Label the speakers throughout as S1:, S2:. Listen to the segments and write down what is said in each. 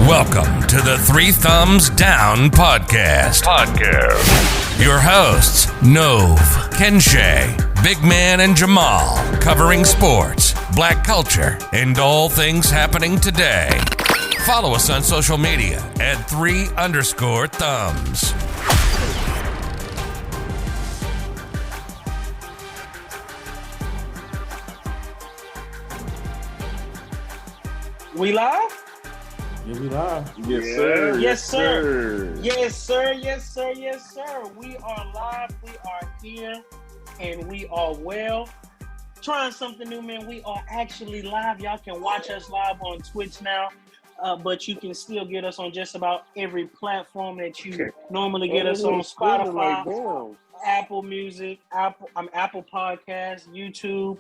S1: Welcome to the Three Thumbs Down Podcast. Your hosts, Nove, Kenshay, Big Man, and Jamal, covering sports, black culture, and all things happening today. Follow us on social media at 3_thumbs.
S2: We live?
S3: Yeah, we live.
S4: Yes, sir.
S2: Yes, sir. Yes, sir. Yes, sir. Yes, sir. We are live. We are here, and we are well. Trying something new, man. We are actually live. Y'all can watch us live on Twitch now, but you can still get us on just about every platform that you normally get us on: Spotify, Apple Music, Apple Podcasts, YouTube.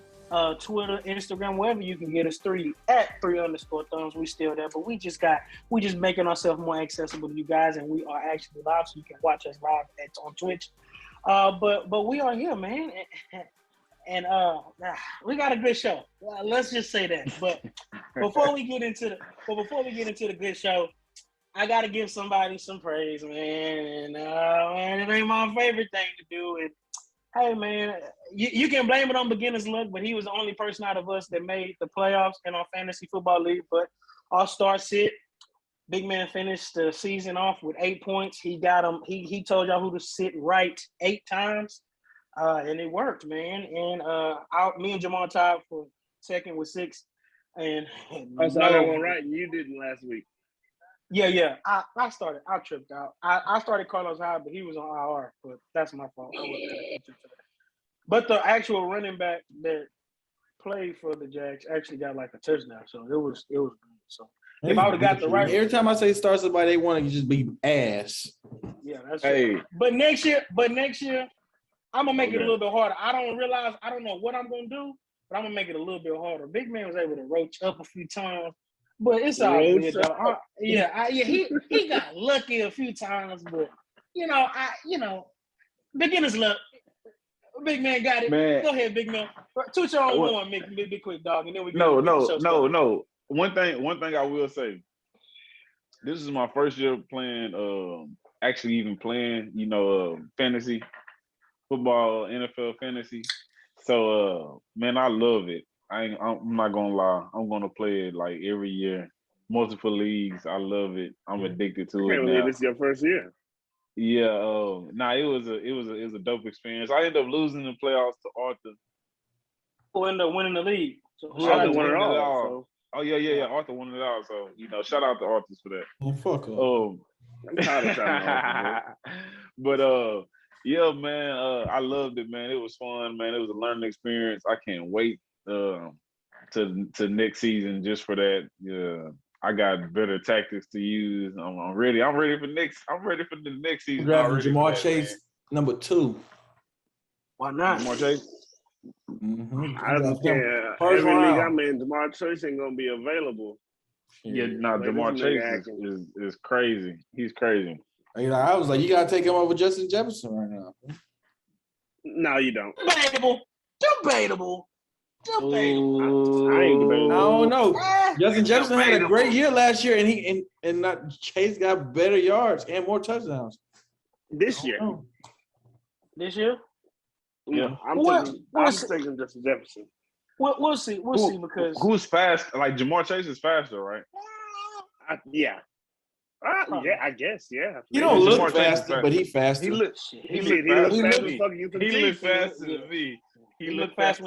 S2: Twitter, Instagram, wherever you can get us, 3_thumbs. We still there, but we just making ourselves more accessible to you guys, and we are actually live, so you can watch us live on Twitch. But we are here, man, and we got a good show. Let's just say that. But before we get into the good show, I gotta give somebody some praise, man. And it ain't my favorite thing to do. And hey, man, you can blame it on beginner's luck, but he was the only person out of us that made the playoffs in our fantasy football league. But our star sit, Big Man finished the season off with 8 points. He got him. He told y'all who to sit right 8 times, and it worked, man. And me and Jamal tied for second with 6. And
S4: I saw that one right, and you didn't last week.
S2: Yeah. I tripped out. I started Carlos Hyde, but he was on IR. But that's my fault. But the actual running back that played for the Jags actually got like a touchdown, so it was good. So if I would have got the right,
S3: every time I say start somebody, they want to just be ass.
S2: Yeah, that's true. But next year, I'm gonna make it a little bit harder. I don't know what I'm gonna do, but I'm gonna make it a little bit harder. Big Man was able to roach up a few times. But it's all good, though. He got lucky a few times, but beginner's luck. Big Man got it. Man. Go ahead, Big Man. Toot your own horn, be quick, dog, and then we
S4: No. One thing I will say. This is my first year playing, fantasy football, NFL fantasy. So, man, I love it. I'm not gonna lie. I'm gonna play it like every year, multiple leagues. I love it. I'm addicted to it now.
S5: This is your first year.
S4: Yeah. It was a dope experience. I ended up losing the playoffs to Arthur.
S2: Who ended up winning the league? So
S4: Arthur won it all. Oh yeah. Arthur won it all. So shout out to Arthur for that.
S3: Oh, fuck up.
S5: I'm tired of shouting Arthur.
S4: But yeah, man. I loved it, man. It was fun, man. It was a learning experience. I can't wait to next season just for that. Yeah, I got better tactics to use. I'm ready. I'm ready for the next season.
S3: Drafting Jamar Chase, number 2.
S2: Why not?
S4: Jamar Chase.
S3: Mm-hmm.
S5: I don't care. Every league I'm in, Jamar Chase ain't gonna be available.
S4: Yeah, Jamar Chase is crazy. He's crazy.
S3: I was like, you gotta take him over Justin Jefferson right now.
S5: No, you don't.
S2: Debatable.
S5: I ain't debating.
S3: I don't know. Justin Jefferson had a great year last year, and Chase got better yards and more touchdowns
S5: This year.
S2: This year?
S5: Yeah, I'm taking Justin Jefferson.
S2: We'll see. We'll see because
S4: who's fast? Like Jamar Chase is faster, right?
S5: Yeah, I guess. Yeah.
S3: He don't look faster, but he's faster.
S4: He looked faster than me.
S2: He looked fast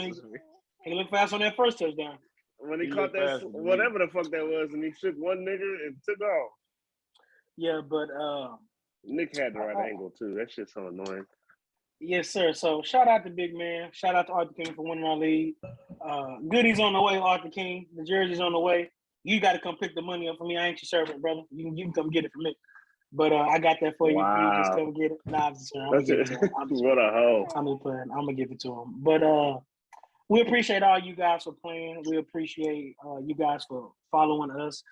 S2: he looked fast on that first touchdown.
S5: When he caught that, whatever the fuck that was, and he shook one nigga and took off.
S2: Yeah, but
S5: Nick had the right angle too. That shit's so annoying.
S2: Yes, sir. So shout out to Big Man. Shout out to Arthur King for winning our league. Goodies on the way, Arthur King. The jersey's on the way. You got to come pick the money up for me. I ain't your servant, brother. You can come get it from me. But I got that for you.
S5: Wow.
S2: You just come get it. Nah, I'm just gonna give it to him.
S5: What a hoe.
S2: I'm gonna give it to him. But we appreciate all you guys for playing. We appreciate you guys for following us.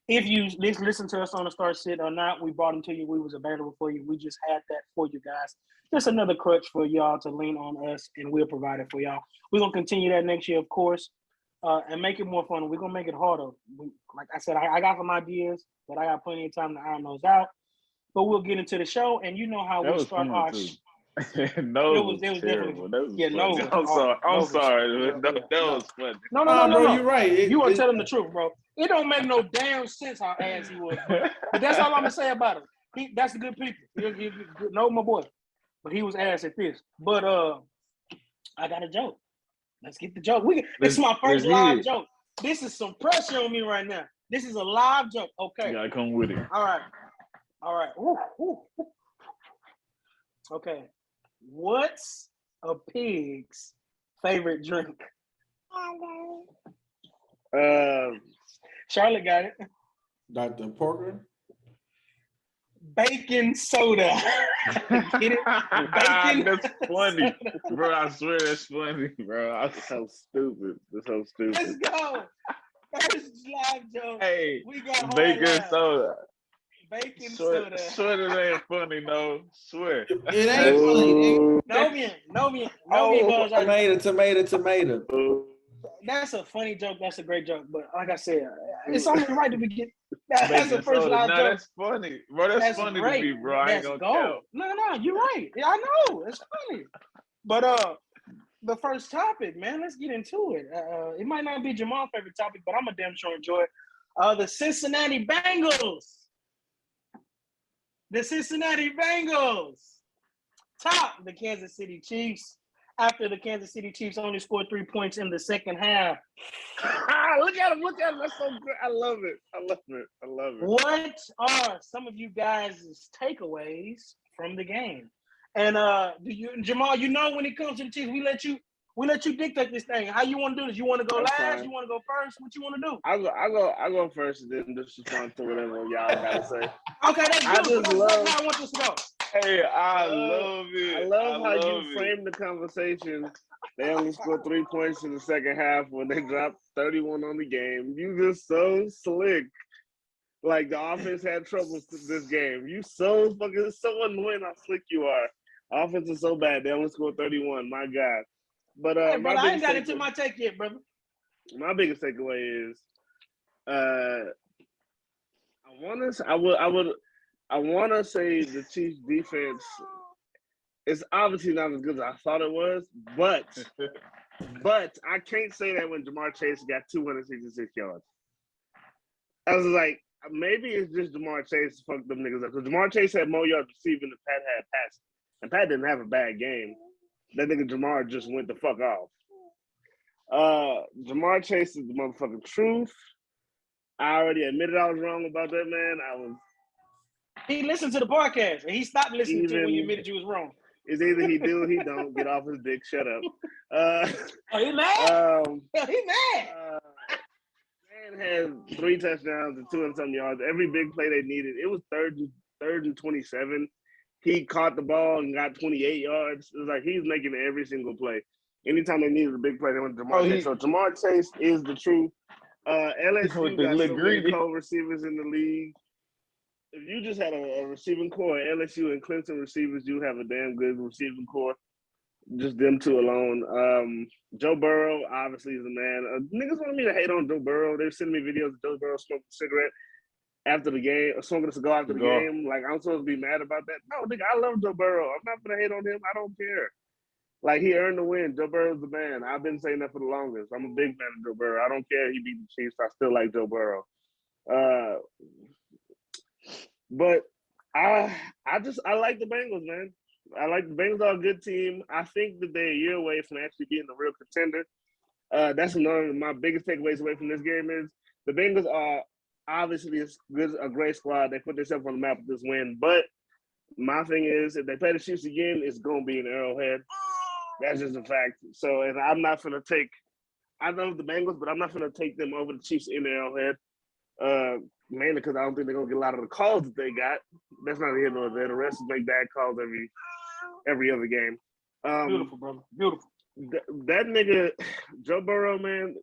S2: If you listen to us on the start sit or not, we brought them to you. We was available for you. We just had that for you guys. Just another crutch for y'all to lean on us, and we'll provide it for y'all. We're going to continue that next year, of course. and make it more fun. We're gonna make it harder. Like I said, I got some ideas, but I got plenty of time to iron those out. But we'll get into the show, and you know how we start our.
S4: No,
S2: it was
S4: terrible.
S2: Definitely
S4: No, I'm sorry. That was funny.
S2: No,
S3: bro, you're right.
S2: You want to tell him the truth, bro. It don't make no damn sense how ass he was, but that's all I'm gonna say about him. That's the good people. He no, my boy, but he was ass at this. But I got a joke. Let's get the joke. This is my first live joke. This is some pressure on me right now. This is a live joke. Okay.
S4: You gotta come with it.
S2: All right. Ooh. Okay. What's a pig's favorite drink? Charlotte got it.
S3: Dr. Porker?
S2: Bacon soda. Get it? Bacon.
S4: That's funny, bro. I swear that's funny, bro. That's so stupid.
S2: Let's go. First live joke.
S4: Hey,
S2: we got
S4: bacon soda.
S2: Bacon
S4: soda.
S2: soda.
S4: It ain't funny, no. Swear.
S3: It ain't funny.
S2: No, me.
S3: Tomato.
S2: That's a funny joke. That's a great joke. But like I said, it's only right to begin. That's the first live joke.
S4: That's funny, bro. That's funny
S2: great.
S4: to me, bro. I ain't gonna count.
S2: No, you're right. Yeah, I know. It's funny. But the first topic, man, let's get into it. It might not be Jamal's favorite topic, but I'm a damn sure enjoy it. The Cincinnati Bengals. The Cincinnati Bengals top the Kansas City Chiefs after the Kansas City Chiefs only scored 3 points in the second half.
S5: Look at him. That's so good. I love it.
S2: What are some of you guys' takeaways from the game? And Jamal, you know when it comes to the Chiefs, we let you dictate this thing. How you want to do this? You want to go last? Fine. You want to go first? What you want to do?
S5: I go first and then just respond to whatever y'all gotta say.
S2: Okay, that's good. That's how I want this to go.
S4: Hey, I love it.
S5: I love how you framed the conversation. They only scored 3 points in the second half when they dropped 31 on the game. You just so slick. Like the offense had troubles this game. You so annoying how slick you are. Offense is so bad. They only scored 31. My God. But
S2: hey, brother, I ain't got into my take yet, brother.
S5: My biggest takeaway is, I want to say the Chiefs defense is obviously not as good as I thought it was, but I can't say that when Jamar Chase got 266 yards. I was like, maybe it's just Jamar Chase fucked them niggas up because Jamar Chase had more yards receiving than Pat had passing, and Pat didn't have a bad game. That nigga Jamar just went the fuck off. Jamar Chase is the motherfucking truth. I already admitted I was wrong about that, man.
S2: He listened to the podcast, and he stopped listening to it when you admitted you was wrong.
S5: It's either he do or he don't. Get off his dick. Shut up.
S2: He mad? He mad.
S5: Man had 3 touchdowns and 200-something yards. Every big play they needed. It was third and 27. He caught the ball and got 28 yards. It was like he's making every single play. Anytime they needed a big play, they went to Jamar Chase. So Jamar Chase is the truth. LSU got so many co-receivers in the league. If you just had a receiving core, LSU and Clemson receivers, you have a damn good receiving core. Just them two alone. Joe Burrow obviously is a man. Niggas want me to hate on Joe Burrow. They're sending me videos of Joe Burrow smoking a cigarette after the game, or smoking a cigar after the game. Like, I'm supposed to be mad about that? No, nigga, I love Joe Burrow. I'm not going to hate on him. I don't care. Like, he earned the win. Joe Burrow's the man. I've been saying that for the longest. I'm a big fan of Joe Burrow. I don't care. He beat the Chiefs. I still like Joe Burrow. But I like the Bengals, man. I like the Bengals are a good team. I think that they're a year away from actually being a real contender. That's another of my biggest takeaways away from this game is the Bengals are obviously a great squad. They put themselves on the map with this win. But my thing is, if they play the Chiefs again, it's going to be an Arrowhead. That's just a fact. So, and I'm not going to take – I love the Bengals, but I'm not going to take them over the Chiefs in Arrowhead. Mainly because I don't think they're going to get a lot of the calls that they got. That's not here nor there. The rest make bad calls every other game.
S2: Beautiful, brother. Beautiful.
S5: That nigga, Joe Burrow, man,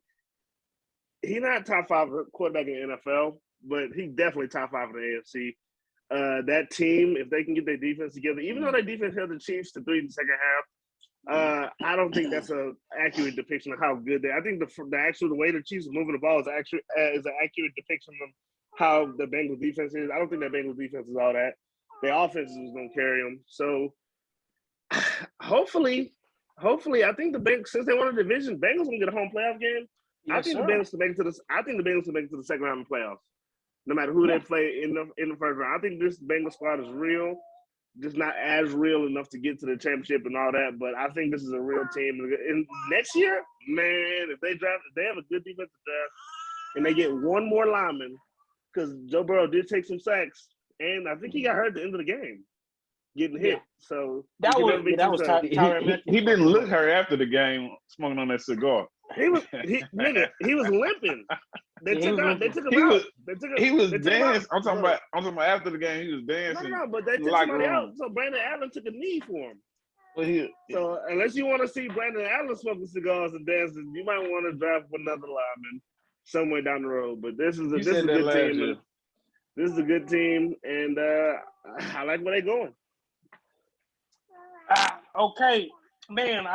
S5: he not top 5 quarterback in the NFL, but he definitely top 5 in the AFC. That team, if they can get their defense together, even though their defense held the Chiefs to 3 in the second I don't think that's an accurate depiction of how good they. I think the way the Chiefs are moving the ball is an accurate depiction of how the Bengals defense is. I don't think that Bengals defense is all that. Their offense is going to carry them. So hopefully, I think the Bengals, since they won the division, Bengals going to get a home playoff game.
S2: Yes,
S5: I think
S2: sir.
S5: the Bengals to make it to the. I think the Bengals to make it to the second round of the playoffs, no matter who they play in the first round. I think this Bengals squad is real. Just not as real enough to get to the championship and all that, but I think this is a real team. And next year, man, if they have a good defensive draft, and they get one more lineman, because Joe Burrow did take some sacks, and I think he got hurt at the end of the game, getting hit. So
S2: that was Tyrann Mathieu.
S4: He didn't look hurt after the game, smoking on that cigar.
S5: He was limping. They took him out.
S4: He was dancing. I'm talking about after the game. He was dancing.
S5: No, but they took somebody out. So Brandon Allen took a knee for him. So unless you want to see Brandon Allen smoking cigars and dancing, you might want to draft another lineman somewhere down the road. But this is a good team. This is a good team, and I like where they're going.
S2: Okay, man.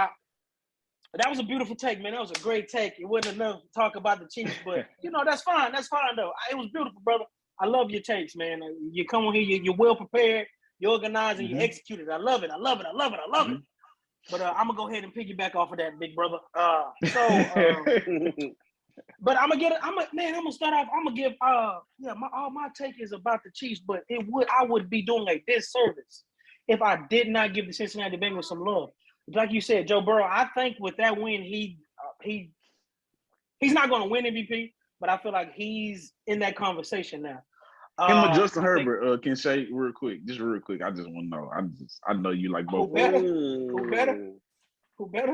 S2: That was a beautiful take, man. That was a great take. It wasn't enough to talk about the Chiefs, but that's fine. That's fine though. It was beautiful, brother. I love your takes, man. You come on here, you're well prepared, you're organized, and you execute it. I love it. But I'm gonna go ahead and piggyback off of that, big brother. But I'm gonna start off. I'm gonna give my take is about the Chiefs, but I would be doing a disservice if I did not give the Cincinnati Bengals some love. Like you said, Joe Burrow, I think with that win, he's not going to win MVP, but I feel like he's in that conversation now.
S4: Him and Justin Herbert, can say real quick. I just want to know. I know you like both.
S2: Who better?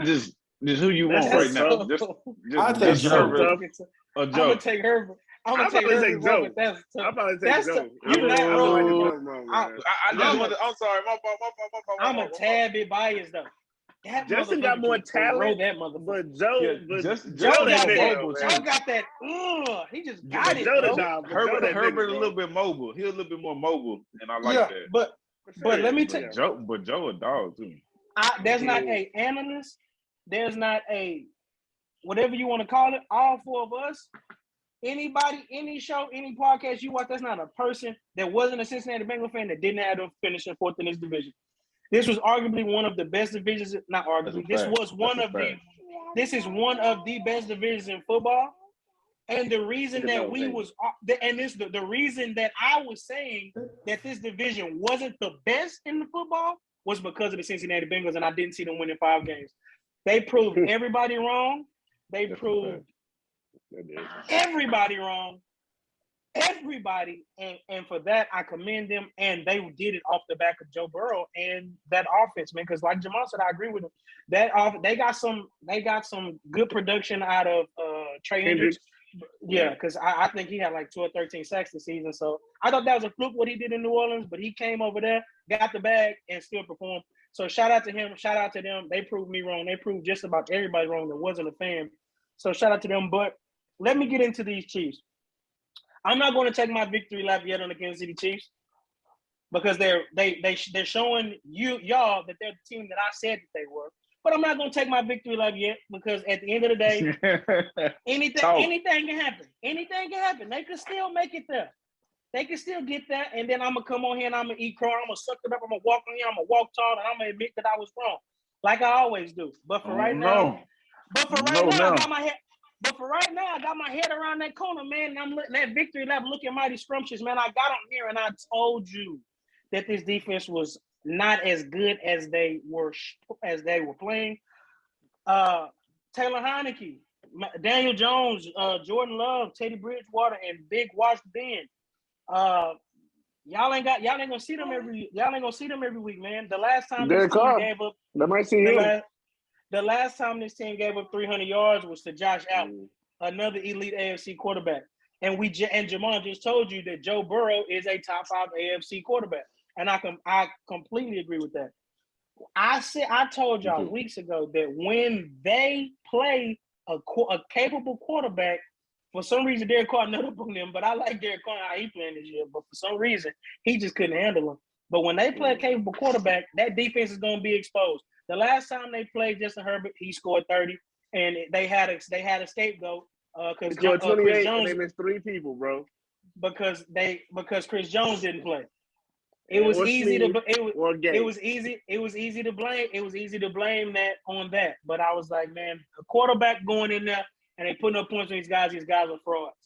S4: Just who you want right now. Just
S3: I think
S4: Herbert or
S2: I'm
S4: Joe.
S2: gonna take Herbert. I'm gonna take Herbert.
S5: Joe.
S2: That's
S5: I'll probably take Joe.
S4: I'm sorry. My fault.
S2: I'm a tad bit biased though.
S5: Justin got more talent, but Joe
S2: got that. He just got it.
S4: Herbert a little bit mobile. He's a little bit more mobile, and I like that.
S2: But let me tell you,
S4: Joe a dog too.
S2: There's not a analyst. There's not a whatever you want to call it. All four of us, anybody, any show, any podcast you watch, that's not a person that wasn't a Cincinnati Bengals fan that didn't have them finishing fourth in this division. This was arguably one of the best divisions. Not arguably. This is one of the best divisions in football. And the reason that the reason that I was saying that this division wasn't the best in the football was because of the Cincinnati Bengals, and I didn't see them winning 5 games. They proved everybody wrong. They proved everybody wrong. Everybody, and for that I commend them, and they did it off the back of Joe Burrow and that offense, man. Because like Jamal said, I agree with him. They got some good production out of Trey Hendricks. Yeah, because I think he had like 12, 13 sacks this season. So I thought that was a fluke what he did in New Orleans, but he came over there, got the bag, and still performed. So shout out to him. Shout out to them. They proved me wrong. They proved just about everybody wrong that wasn't a fan. So shout out to them. But let me get into these Chiefs. I'm not going to take my victory lap yet on the Kansas City Chiefs because they're showing y'all that they're the team that I said that they were. But I'm not going to take my victory lap yet because at the end of the day, anything can happen. Anything can happen. They could still make it there. They can still get there, and then I'm going to come on here and I'm going to eat crow. I'm going to suck it up. I'm going to walk on here. I'm going to walk tall, and I'm going to admit that I was wrong, like I always do. But for right now, I got my head. But for right now, I got my head around that corner, man. And I'm looking that victory lap, looking mighty scrumptious, man. I got on here and I told you that this defense was not as good as they were playing. Taylor Heineke, Daniel Jones, Jordan Love, Teddy Bridgewater, and Big Wash Ben. Y'all ain't gonna see them every week, man. The last time this team gave up,
S5: they might see him.
S2: The last time this team gave up 300 yards was to Josh Allen, another elite AFC quarterback. And Jamal just told you that Joe Burrow is a top 5 AFC quarterback, and I completely agree with that. I told y'all weeks ago that when they play a capable quarterback, for some reason Derek Carr nut up on them, but I like Derek Carr how he playing this year. But for some reason he just couldn't handle them. But when they play a capable quarterback, that defense is going to be exposed. The last time they played Justin Herbert, he scored 30, and they had a scapegoat because Chris Jones.
S5: And they missed 3 people, bro.
S2: Because Chris Jones didn't play. It was easy to blame that on that. But I was like, man, a quarterback going in there and they putting up points on these guys are frauds.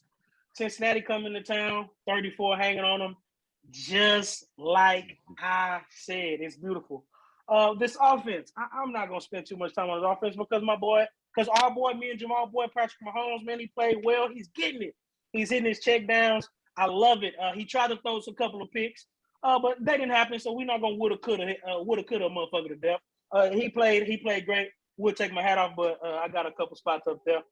S2: Cincinnati coming to town, 34 hanging on them, just like I said. It's beautiful. This offense, I'm not gonna spend too much time on this offense because our boy, me and Jamal boy, Patrick Mahomes, man, he played well. He's getting it. He's hitting his check downs. I love it. He tried to throw us a couple of picks, but that didn't happen. So we're not gonna woulda coulda a motherfucker to death. He played great. We'll take my hat off, but I got a couple spots up there.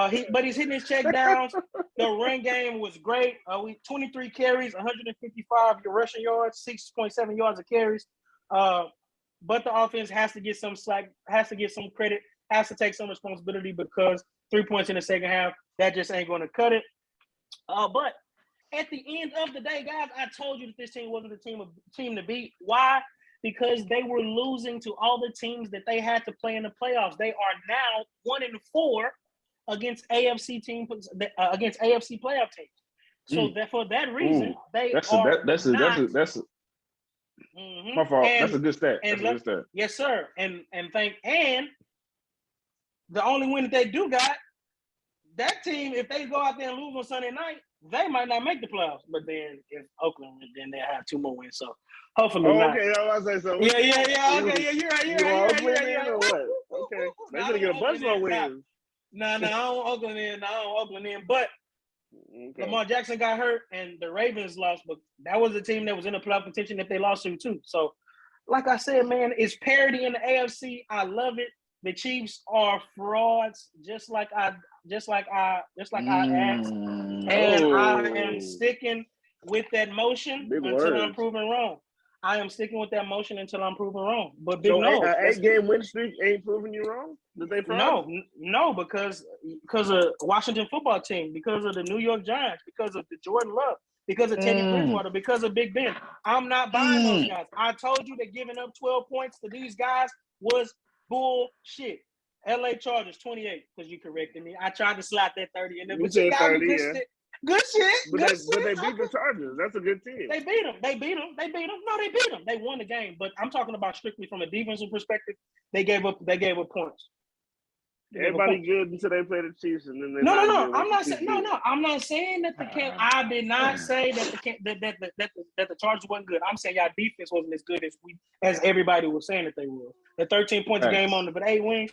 S2: He's hitting his check downs. The run game was great. We 23 carries, 155 rushing yards, 6.7 yards of carries. But the offense has to get some slack, has to get some credit, has to take some responsibility because 3 points in the second half, that just ain't going to cut it. But at the end of the day, guys, I told you that this team wasn't the team to beat. Why? Because they were losing to all the teams that they had to play in the playoffs. They are now 1-4 against AFC playoff teams. So for that reason,
S4: my fault. That's a good stat.
S2: Yes, sir. And the only win that they do got, that team, if they go out there and lose on Sunday night, they might not make the playoffs. But then if Oakland, then they'll have 2 more wins. So hopefully not.
S5: Okay, I was say so.
S2: Yeah. Okay, yeah, you're right.
S5: Okay, they're gonna get a bunch more wins.
S2: No, I don't want Oakland in. But Lamar Jackson got hurt, and the Ravens lost. But that was a team that was in the playoff contention if they lost to too. So, like I said, man, it's parity in the AFC. I love it. The Chiefs are frauds, just like I asked, and I am sticking with that motion I'm proven wrong. I am sticking with that motion until I'm proven wrong. But big no,
S5: 8-game win streak ain't proving you wrong. Did they?
S2: No, because of Washington football team, because of the New York Giants, because of the Jordan Love, because of Teddy Bridgewater, because of Big Ben. I'm not buying those guys. I told you that giving up 12 points to these guys was bullshit. LA Chargers 28 because you corrected me. I tried to slide that 30 in there, but you got 30, me. Good shit.
S5: But they beat the Chargers. That's a good team.
S2: They beat them. No, they beat them. They won the game. But I'm talking about strictly from a defensive perspective. They gave up points.
S5: Everybody good until they play the Chiefs, and then
S2: No. I'm not saying I'm not saying that the camp. I did not say that the Chargers wasn't good. I'm saying y'all defense wasn't as good as everybody was saying that they were. The 13 points a game on the 8 wins.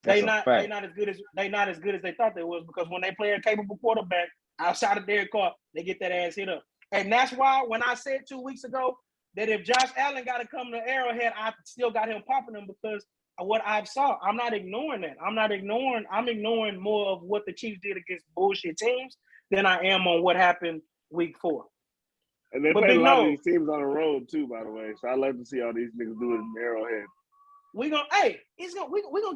S2: They not as good as they thought they was, because when they play a capable quarterback outside of Derek Carr, they get that ass hit up. And that's why when I said 2 weeks ago that if Josh Allen got to come to Arrowhead, I still got him popping him because of what I saw. I'm not ignoring that. I'm ignoring more of what the Chiefs did against bullshit teams than I am on what happened week 4.
S5: And they play a lot of these teams on the road too, by the way. So I love to see all these niggas do it in Arrowhead.
S2: We're gonna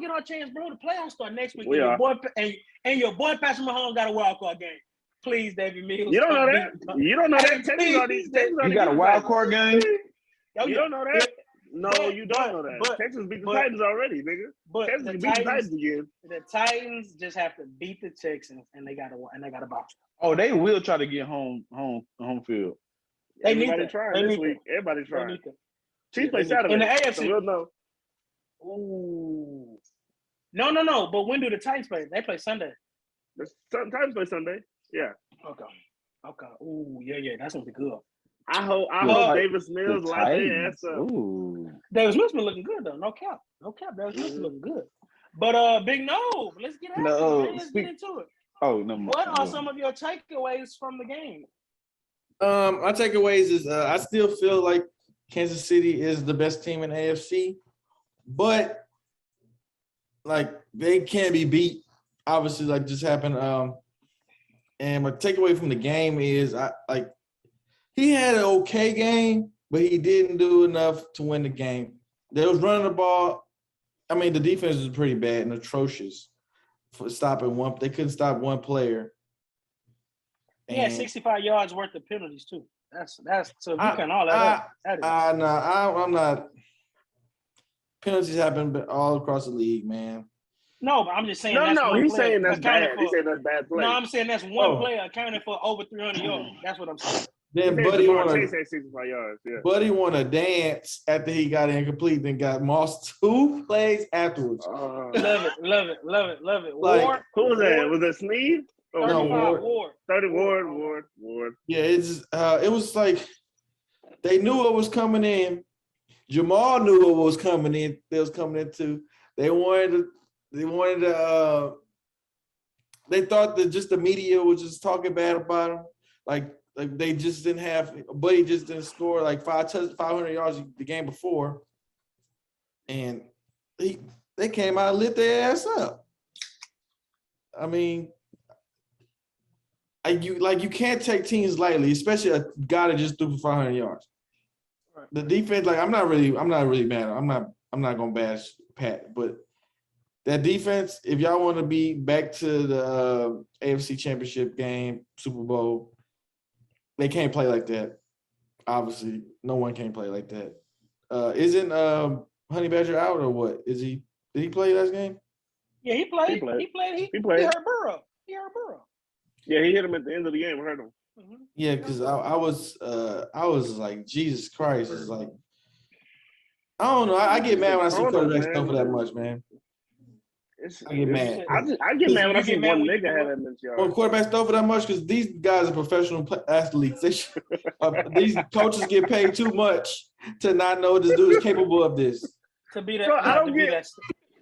S2: get our chance, bro. The playoffs start next week. Your boy Patrick Mahomes got a wild card game. Please, David Mills.
S5: You don't know that. You don't know that.
S3: You got a wild card game.
S5: You don't know that. No, you don't know that. Texas beat the Titans already, nigga.
S2: But
S5: Texas beat the Titans again.
S2: The Titans just have to beat the Texans, and they got to box.
S3: Oh, they will try to get home field.
S5: Everybody trying this week. Everybody trying. Chiefs play Saturday
S2: in the AFC.
S5: So we'll know.
S2: Ooh. No. But when do the Titans play? They play Sunday.
S5: The Titans play Sunday. Yeah.
S2: Okay. Ooh, yeah. That's gonna be good.
S5: I hope Davis Mills light their ass up.
S2: Davis Mills been looking good though. No cap. Davis Mills looking good. But Big No, let's get get into it. What are some of your takeaways from the game?
S3: My takeaways is I still feel like Kansas City is the best team in AFC, but like they can't be beat. Obviously, like just happened. And my takeaway from the game is he had an okay game, but he didn't do enough to win the game. They was running the ball. I mean, the defense was pretty bad and atrocious for stopping one. They couldn't stop one player.
S2: He had 65 yards worth of penalties too. That's so you can all that up.
S3: I'm not. penalties happen all across the league, man.
S2: No, but I'm just saying
S5: No,
S2: that's one
S5: he's
S2: player
S5: saying that's
S2: accounted
S5: bad.
S2: for.
S5: He's saying that's bad play.
S2: No, I'm saying that's one player accounted for over 300 yards. That's what I'm saying.
S3: Then
S5: He said
S3: Buddy
S5: Jamar
S3: won
S5: Chase had 65 yards. Yeah.
S3: Buddy won a dance after he got incomplete, then got mossed 2 plays afterwards.
S2: Love it.
S3: Like,
S2: Ward.
S5: Who was that?
S2: Ward,
S5: Was that Sneed? Oh,
S2: 35
S3: Ward.
S5: 30 Ward.
S3: Yeah, it was like they knew what was coming in. Jamal knew what was coming in. They was coming into. They thought that just the media was just talking bad about him. Like they just didn't have, Buddy just didn't score like 500 yards the game before. And they came out and lit their ass up. I mean, you can't take teams lightly, especially a guy that just threw for 500 yards. The defense, like I'm not really mad. I'm not gonna bash Pat, but that defense, if y'all want to be back to the AFC Championship game, Super Bowl, they can't play like that. Obviously, no one can play like that. Isn't Honey Badger out or what? Did he play last game?
S2: Yeah, he played. He played. He hurt Burrow.
S5: Yeah, he hit him at the end of the game. Hurt him.
S2: Mm-hmm.
S3: Yeah, because I was like, Jesus Christ. It's like, I don't know. I get mad when I see quarterbacks stuff for that much, man. I get mad.
S5: I get mad when I see one nigga have that much yards.
S3: When quarterbacks throw for that much, because these guys are professional athletes. These coaches get paid too much to not know this dude is capable of this.
S2: To be that,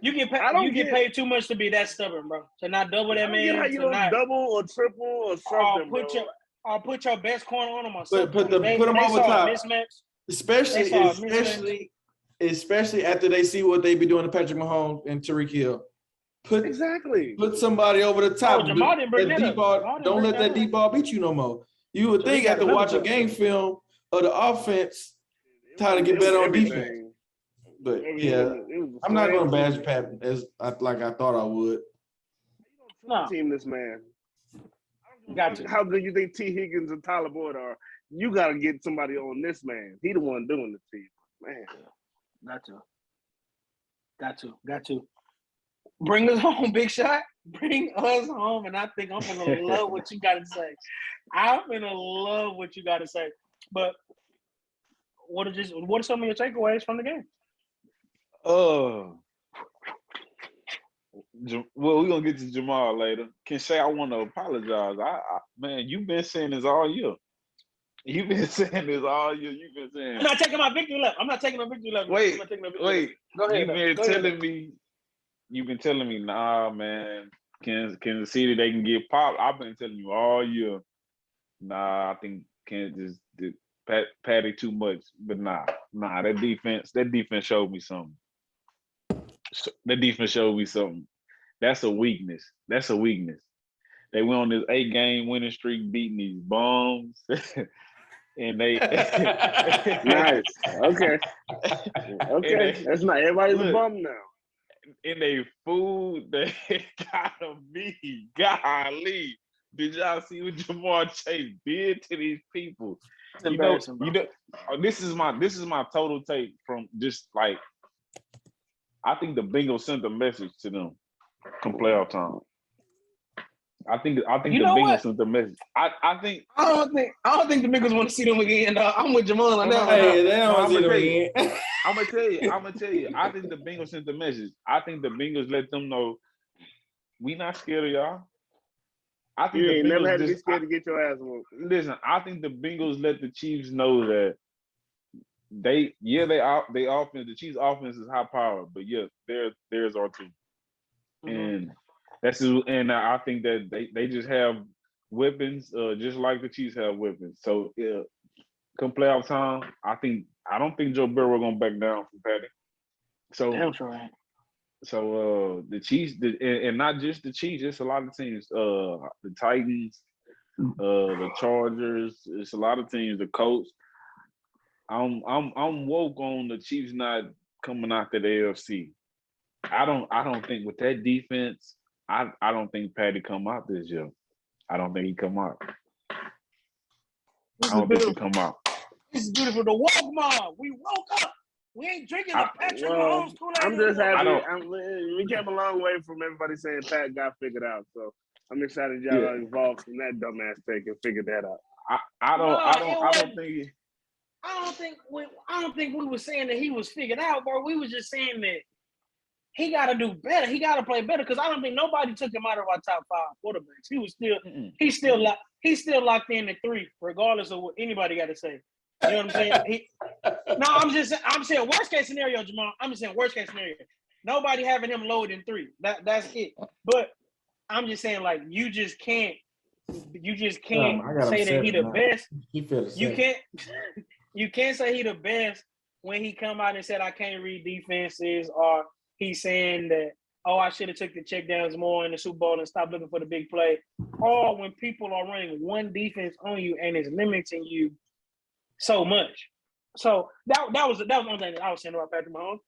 S2: you get paid too much to be that stubborn, bro. To not double that man.
S5: How you don't double or triple or something,
S2: put your best corner on him or something.
S3: Put them over top.
S2: Mismatch.
S3: Especially after they see what they be doing to Patrick Mahomes and Tyreek Hill. Put somebody over the top.
S2: Jamal didn't bring that up.
S3: Don't let that deep ball beat you no more. You would think after watching game film of the offense, try to get better on defense. But yeah, I'm not going to bash Pat like I thought I would.
S5: No. Team this man.
S2: Gotcha.
S5: How do you think T. Higgins and Tyler Boyd are? You got to get somebody on this man. He the one doing the team, man.
S2: Got to. Bring us home, Big Shot. Bring us home, and I think I'm gonna love what you got to say. I'm gonna love what you got to say. But what are some of your takeaways from the game?
S4: Well, we're gonna get to Jamal later. Can say I want to apologize. Man, you've been saying this all year. You've been saying this all year. You've been saying.
S2: I'm not taking my victory lap. Wait. Go ahead.
S4: You've been telling me, nah, man. Kansas City, they can get popped. I've been telling you all year. Nah, I think Kansas did Patty too much. But nah. That defense showed me something. That's a weakness. They went on this 8-game winning streak, beating these bums, and they
S5: nice. Okay. That's not everybody's a bum now.
S4: And they food they gotta be. Golly, did y'all see what Jamar Chase did to these people? This is my total take from just like. I think the Bengals sent a message to them come playoff time. I think the Bengals sent the message. I don't
S2: think the Bengals want to see them again. I'm with Jamal on that.
S3: Hey, they don't want to see them again.
S4: I'm gonna tell you. I think the Bengals sent the message. I think the Bengals let them know we not scared of y'all. I think
S5: you ain't never had to be scared to get your ass whooped.
S4: Listen, I think the Bengals let the Chiefs know that they offense. The Chiefs' offense is high powered, but yeah, theirs are too. And I think that they just have weapons, just like the Chiefs have weapons. So yeah, come playoff time, I don't think Joe Burrow gonna back down from Patty. So
S2: that's right.
S4: So the Chiefs, and not just the Chiefs, it's a lot of teams. The Titans, the Chargers, it's a lot of teams. The Colts. I'm woke on the Chiefs not coming out to the AFC. I don't think with that defense, I don't think Patty come out this year. I don't think he come out. I don't think he come out.
S2: This is beautiful. The woke mob. We woke up. We ain't drinking the Patrick Mahomes Kool-Aid.
S5: I'm just
S2: no more.
S5: happy. We came a long way from everybody saying Pat got figured out. So I'm excited y'all are involved in that dumbass take and figured that out.
S4: I don't
S2: think we were saying that he was figured out, bro. We was just saying that he got to do better. He got to play better because I don't think nobody took him out of our top 5 quarterbacks. He was still he's still locked in at 3, regardless of what anybody got to say. You know what I'm saying? I'm saying worst case scenario, Jamal. I'm just saying worst case scenario. Nobody having him lowered in 3. That's it. But I'm just saying, like, you just can't say that he the best. You can't say he the best when he come out and said I can't read defenses, or he's saying that, oh, I should have took the checkdowns more in the Super Bowl and stopped looking for the big play. Or when people are running one defense on you and it's limiting you so much. So that was one thing that I was saying about Patrick Mahomes.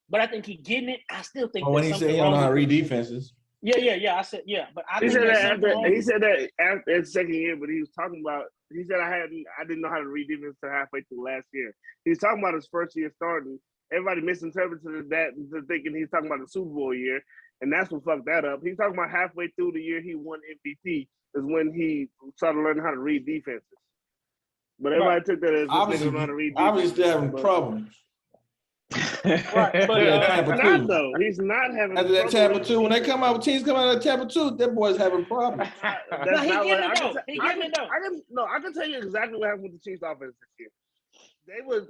S2: But I think he getting it. I still think
S3: when he said he don't know how to read defenses.
S2: Yeah. I said, yeah. But I
S5: he
S2: think
S5: said that after his second year, but he was talking about, he said I didn't know how to read defense until halfway through last year. He's talking about his first year starting. Everybody misinterpreted that into thinking he's talking about the Super Bowl year, and that's what fucked that up. He's talking about halfway through the year he won MVP is when he started learning how to read defenses. But everybody took that as
S3: obviously
S5: how to read defenses.
S3: Obviously still having problems.
S2: Right, but
S5: he's not having.
S3: After that Tampa 2, when they come out with teams coming out of Tampa 2, that boy's having problems.
S5: He getting it though. I can tell you exactly what happened with the Chiefs offense this year.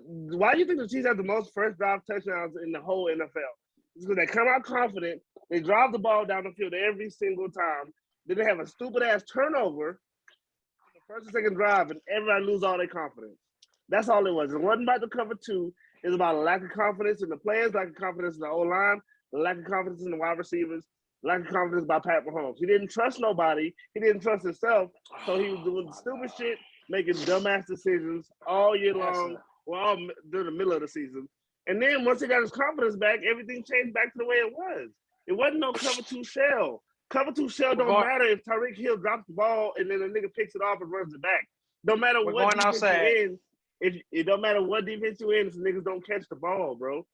S5: Why do you think the Chiefs have the most first drive touchdowns in the whole NFL? It's because they come out confident, they drive the ball down the field every single time. Then they have a stupid ass turnover on the first and second drive, and everybody lose all their confidence. That's all it was. It wasn't about the cover 2. It was about a lack of confidence in the players, lack of confidence in the O-line, a lack of confidence in the wide receivers, lack of confidence by Pat Mahomes. He didn't trust nobody. He didn't trust himself, so he was doing stupid shit, making dumbass decisions all year long, all during the middle of the season. And then once he got his confidence back, everything changed back to the way it was. It wasn't no cover 2 shell. Cover 2 shell don't matter if Tyreek Hill drops the ball and then the nigga picks it off and runs it back. No matter what defense you're in, it don't matter what defense you're in, if the niggas don't catch the ball, bro.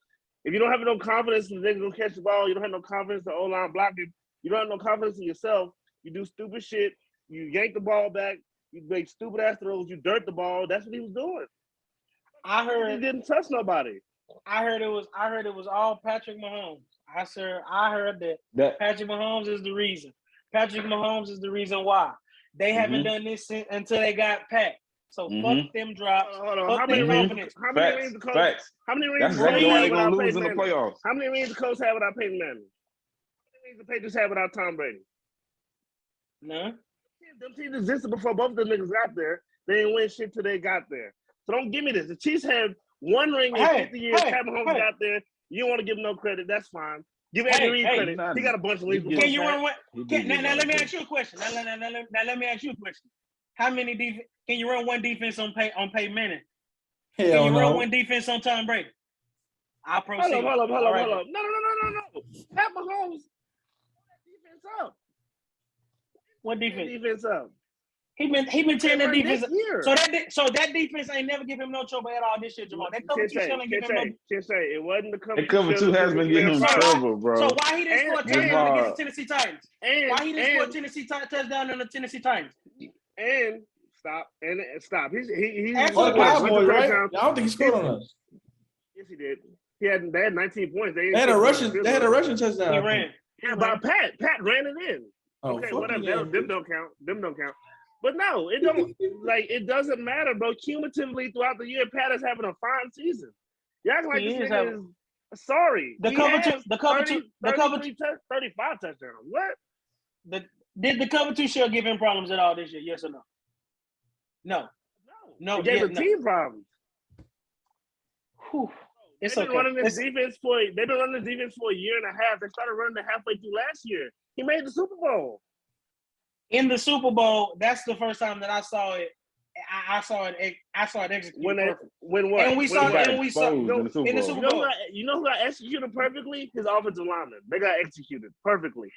S5: If you don't have no confidence in the niggas don't catch the ball, you don't have no confidence in the O-line blocking, you don't have no confidence in yourself, you do stupid shit, you yank the ball back, you make stupid ass throws, you dirt the ball. That's what he was doing.
S2: I heard
S5: he didn't trust nobody.
S2: I heard it was all Patrick Mahomes. I heard that Patrick Mahomes is the reason. Patrick Mahomes is the reason why. They haven't done this until they got Pat. So fuck them drops. Hold on.
S5: How many rings the coach? How many rings the coach had without lose in the playoffs? How many rings the coach had without Peyton Manning? How many rings the Patriots had without Tom Brady?
S2: None.
S5: Them teams existed before both of them niggas got there. They didn't win shit till they got there. So don't give me this. The Chiefs had one ring in 50 years. Pat Mahomes got there. You don't want to give him no credit. That's fine. Give Andy Reid credit. He got a bunch of leads.
S2: Can you run one? Now let me ask you a question. Now let me ask you a question. How many can you run one defense on Peyton Manning? Can you run one defense on Tom Brady? I'll proceed.
S5: Hold up. No. Pat Mahomes, defense up.
S2: What defense?
S5: Defense up.
S2: He been tearing that defense. So that defense ain't never give him no trouble at all this year, Jamal. That cover 2 still ain't give him no.
S5: Can't say it wasn't the cover.
S4: The cover 2 has been giving him trouble, bro.
S2: So why he didn't score a touchdown against the Tennessee Titans? Why he didn't score a Tennessee touchdown on the Tennessee Titans?
S5: And stop. He
S3: Cowboys, right? I don't think he scored on us.
S5: Yes, he did. They had 19 points. They
S3: had a rushing touchdown.
S2: He ran.
S5: Yeah, but Pat ran it in.
S3: Oh,
S5: okay, whatever. Them don't count. But no, it don't it doesn't matter, bro. Cumulatively throughout the year, Pat is having a fine season. You act like this nigga is sorry.
S2: The cover 2,
S5: 35 touchdowns. What?
S2: Did the cover 2 shell give him problems at all this year? Yes or no? No.
S5: It gave the team problems.
S2: Whew.
S5: They've been running this defense for a year and a half. They started running it halfway through last year. He made the Super Bowl.
S2: In the Super Bowl, that's the first time that I saw it. I saw it executed.
S5: When what?
S2: And we saw in the Super Bowl.
S5: You know who got executed perfectly? His offensive linemen. They got executed perfectly.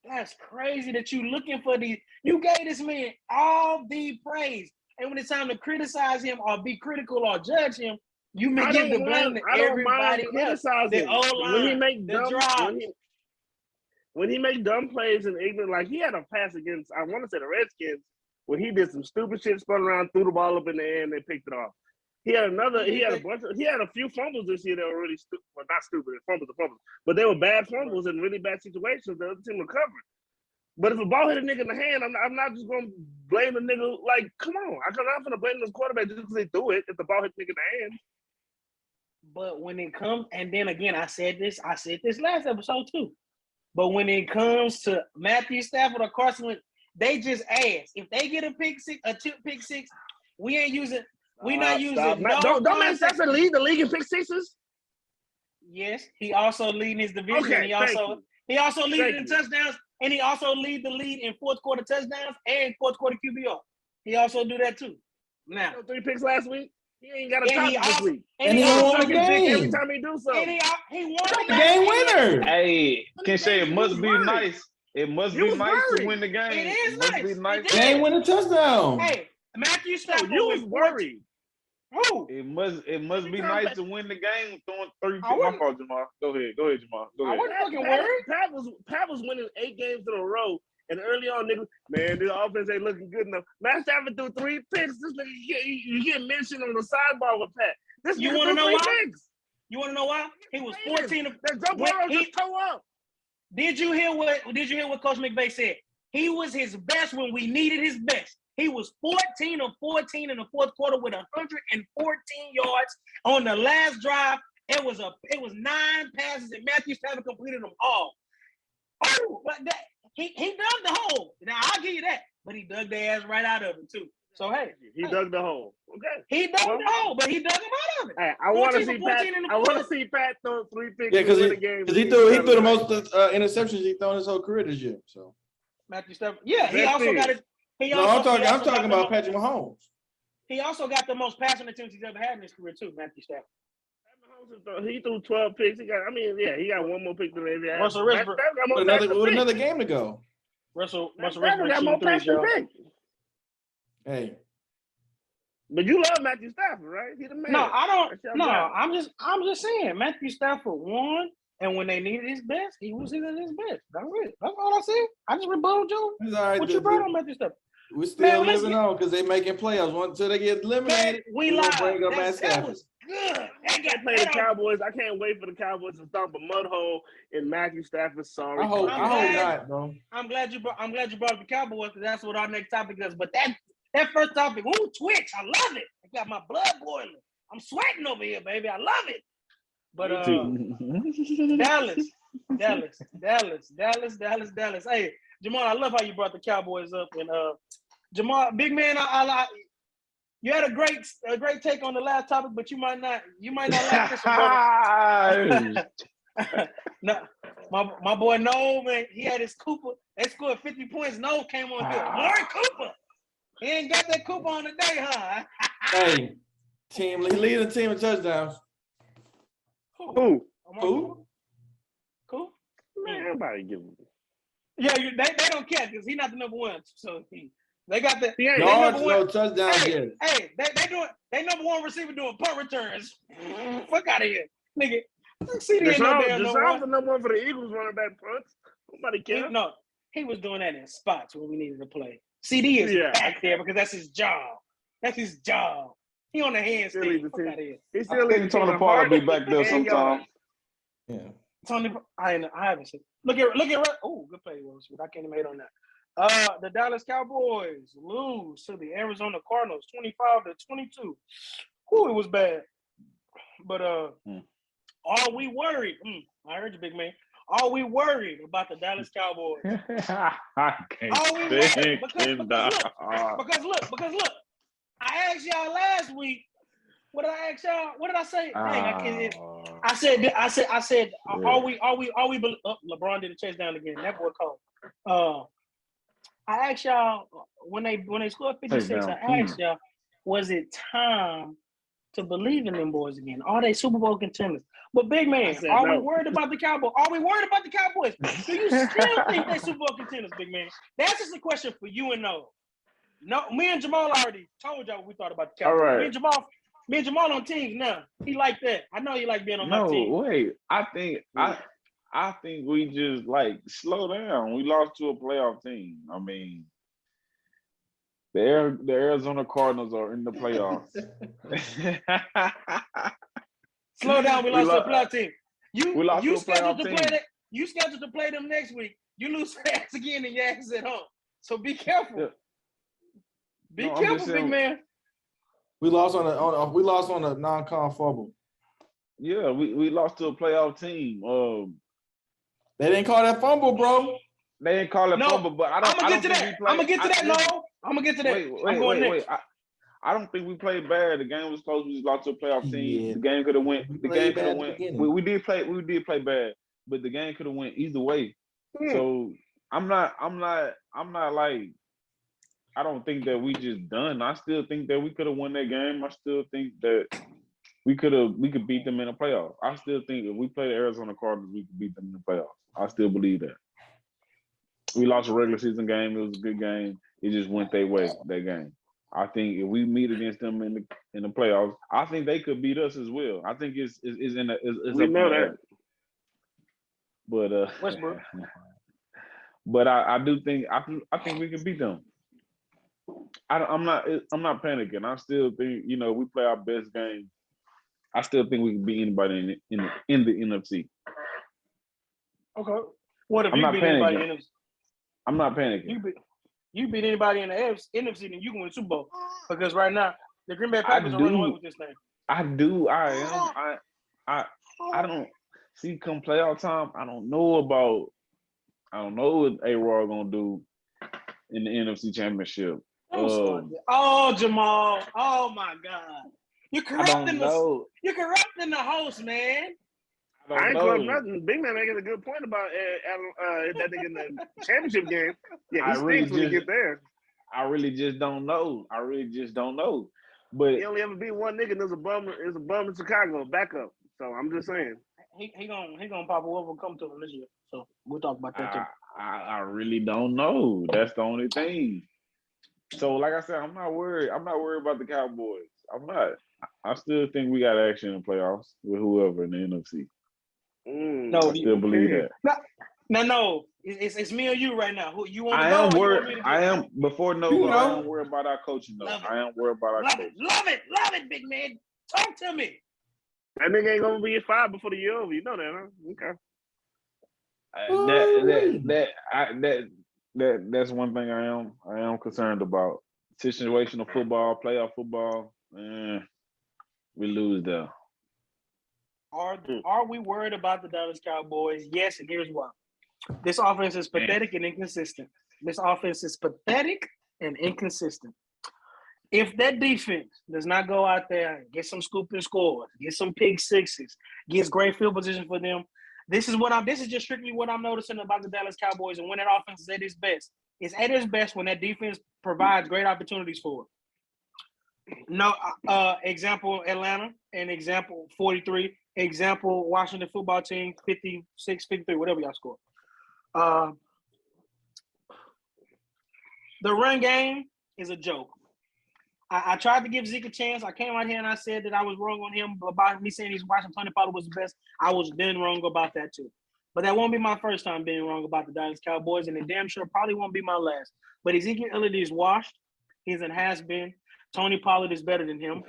S2: That's crazy that you looking for these. You gave this man all the praise, and when it's time to criticize him or be critical or judge him, You may give the blame to everybody else. The O-line,
S5: when he make
S2: the
S5: dumb,
S2: drops.
S5: when he make dumb plays and ignorant, like he had a pass against, I want to say the Redskins, where he did some stupid shit, spun around, threw the ball up in the air, and they picked it off. He had a few fumbles this year that were really stupid. Well, not stupid, fumbles, but they were bad fumbles in really bad situations. The other team recovered. But if a ball hit a nigga in the hand, I'm not just gonna blame the nigga. Like, come on, I'm not gonna blame this quarterback just because they threw it. If the ball hit the nigga in the hand.
S2: But when it comes, and then again, I said this last episode too. But when it comes to Matthew Stafford or Carson Wentz, they just ask. If they get a pick six, we ain't using. We not using. No,
S5: don't Matt Stafford lead the league in pick sixes?
S2: Yes, he also leading his division.
S5: Okay,
S2: he also leading in touchdowns, and he also lead the lead in fourth quarter touchdowns and fourth quarter QBR. He also do that too. Now
S5: 3 picks last week. He ain't got a top this week.
S3: And he won a game
S5: every time he do something.
S2: And he won
S3: the game winner.
S4: Hey, can say it must be nice. It must be nice to win the game.
S2: It is nice.
S3: Game winning touchdown.
S2: Hey, Matthew Stafford.
S5: You was worried.
S2: Who?
S4: It must be nice to win the game throwing 3 picks. My fault, Jamal. Go ahead, Jamal. Go ahead.
S2: I wasn't fucking worried.
S5: Pat was winning 8 games in a row. And early on, niggas, man, this offense ain't looking good enough. Matt Stafford threw 3 picks. This nigga, you get mentioned on the sidebar with Pat. This
S2: you want to know why? Picks. You want to know why? He was 14.
S5: That Joe Burrow just toe up.
S2: Did you hear what Coach McVay said? He was his best when we needed his best. He was 14 of 14 in the fourth quarter with 114 yards on the last drive. It was 9 passes and Matthew Stafford completed them all. Oh, but he dug the hole. Now I'll give you that, but he dug their ass right out of it too. So hey,
S5: he dug the hole. Okay,
S2: he dug the hole, but he dug him out of it.
S5: Hey, I want to see Pat. I want to see Pat throw 3 picks.
S3: Yeah, because he threw the most interceptions he thrown his whole career this year. So
S2: Matthew Stafford. Yeah, he also got it.
S3: I'm talking about Patrick Mahomes.
S2: He also got the most passing attempts he's ever had in his career too, Matthew Stafford.
S5: He threw 12 picks. He got one more pick than they had.
S2: Russell Westbrook
S3: with another game to go.
S2: Russell Westbrook
S5: got more passes than pick.
S3: Hey.
S5: But you love Matthew Stafford, right? He the man.
S2: No, I don't. No, I'm just saying Matthew Stafford won, and when they needed his best, he was in his best. That's it. That's all I said. I just rebutted you.
S3: Right,
S2: what you brought on Matthew Stafford?
S3: We're still living on because they making playoffs. Until they get eliminated,
S2: we live.
S5: That was good. They got to play the Cowboys. I can't wait for the Cowboys to stomp a mud hole in Matthew Stafford's sorry.
S3: I hope not, bro.
S2: I'm glad you brought up the Cowboys because that's what our next topic is. But that first topic, ooh, Twitch, I love it. I got my blood boiling. I'm sweating over here, baby. I love it. But Dallas. Hey, Jamal, I love how you brought the Cowboys up. And Jamal, big man, you had a great take on the last topic, but you might not like this one. No, my boy Noel, man, he had his Cooper. They scored 50 points. Noel came on good. Amari Cooper. He ain't got that Cooper on today, huh?
S3: Hey, he leading the team in touchdowns.
S5: Who?
S2: Cool?
S5: Man, everybody give him.
S2: Yeah, they don't care because he's not the number one. So they got the
S3: yards, no touchdowns yet.
S2: Hey, they number one receiver doing punt returns. Fuck out of here, nigga. CD ain't no damn number one.
S5: The number one for the Eagles running back punts. Nobody cares.
S2: No, he was doing that in spots when we needed to play. CD is back there because that's his job. That's his job. He on the handstand. Fuck out of here.
S5: He's still leading
S4: Tony Pollard be back there sometime.
S3: Yeah.
S2: Tony, I haven't seen. Look at. Oh, good play, Will Smith. I can't even hate on that. The Dallas Cowboys lose to the Arizona Cardinals, 25-22. Ooh, it was bad. But are we worried? I heard you, big man. Are we worried about the Dallas Cowboys?
S4: I can't stand him.
S2: Because look. I asked y'all last week. What did I ask y'all? What did I say? Dang, I said. Are we? LeBron did a chase down again. That boy called. I asked y'all when they scored 56. I asked y'all, was it time to believe in them boys again? Are they Super Bowl contenders? But big man, we worried about the Cowboys? Are we worried about the Cowboys? Do you still think they're Super Bowl contenders, big man? That's just a question for you and Noah. No, me and Jamal already told y'all what we thought about the Cowboys.
S4: All right.
S2: Me and Jamal Me and Jamal on teams now. He like that. I know he like being on my team.
S4: No, wait. I think we just like slow down. We lost to a playoff team. I mean, the Arizona Cardinals are in the playoffs.
S2: Slow down. We lost to a playoff team.
S4: We lost to a
S2: scheduled
S4: playoff
S2: to
S4: team.
S2: play that. You scheduled to play them next week. You lose fast again and your ass at home. So be careful.
S4: Yeah.
S2: Be careful, big man.
S3: We lost on a non-con fumble.
S4: Yeah, we lost to a playoff team.
S3: They didn't call that fumble, bro.
S4: They didn't call it fumble, but I'm gonna get to that.
S2: I'm gonna get to that. No, I'm gonna get to that.
S4: Wait. I don't think we played bad. The game was close. We just lost to a playoff team.
S3: Yeah.
S4: The game could have went. The game could have went. We did play bad, but the game could have went either way. So I'm not like. I don't think that we just done. I still think that we could have won that game. I still think that we could beat them in the playoffs. I still think if we play the Arizona Cardinals, we could beat them in the playoffs. I still believe that. We lost a regular season game. It was a good game. It just went their way, that game. I think if we meet against them in the playoffs, I think they could beat us as well. I think it's
S5: we know that.
S4: But
S2: Westbrook.
S4: But I do think I think we can beat them. I'm not panicking. I still think we play our best game. I still think we can beat anybody in the NFC.
S2: Okay. What if you beat anybody in the NFC?
S4: I'm not panicking.
S2: You beat anybody in the NFC, then you can win the Super Bowl. Because right now, the Green Bay Packers are running away with this thing.
S4: I do. I am. I don't see come playoff time. I don't know what A-Rod gonna do in the NFC Championship.
S2: Jamal. Oh my God. You're corrupting the host, man.
S5: I ain't close nothing. Big man making a good point about that nigga in the championship game. Yeah, he stinks when he get there.
S4: I really just don't know. But
S5: he only ever beat one nigga. There's a bum in Chicago, backup. So I'm just saying.
S2: He gonna pop over and come to him this year. So we'll talk about that too.
S4: I really don't know. That's the only thing. So like I said, I'm not worried. I'm not worried about the Cowboys. I'm not. I still think we got action in the playoffs with whoever in the NFC.
S2: No,
S4: I still believe that.
S2: No. It's me or you right now. Who you want to
S4: go?
S2: I am worried.
S4: I am before no. I am worried about our coaching though. I am worried about our coaching.
S2: Love it, big man. Talk to me.
S5: That nigga ain't gonna be at 5 before the year over. You know that, huh? Okay.
S4: That's one thing I am concerned about. Situational football, playoff football, we lose there.
S2: Are we worried about the Dallas Cowboys? Yes, and here's why. This offense is pathetic and inconsistent. If that defense does not go out there and get some scooping scores, get some pick sixes, gets great field position for them, this is just strictly what I'm noticing about the Dallas Cowboys and when that offense is at its best. It's at its best when that defense provides great opportunities for it. No, example Atlanta, and example 43, example Washington football team 56, 53, whatever y'all score. The run game is a joke. I tried to give Zeke a chance. I came out here and I said that I was wrong on him about me saying he's watching Tony Pollard was the best. I was then wrong about that too. But that won't be my first time being wrong about the Dallas Cowboys, and it damn sure probably won't be my last. But Ezekiel Elliott is washed. He's an has-been. Tony Pollard is better than him.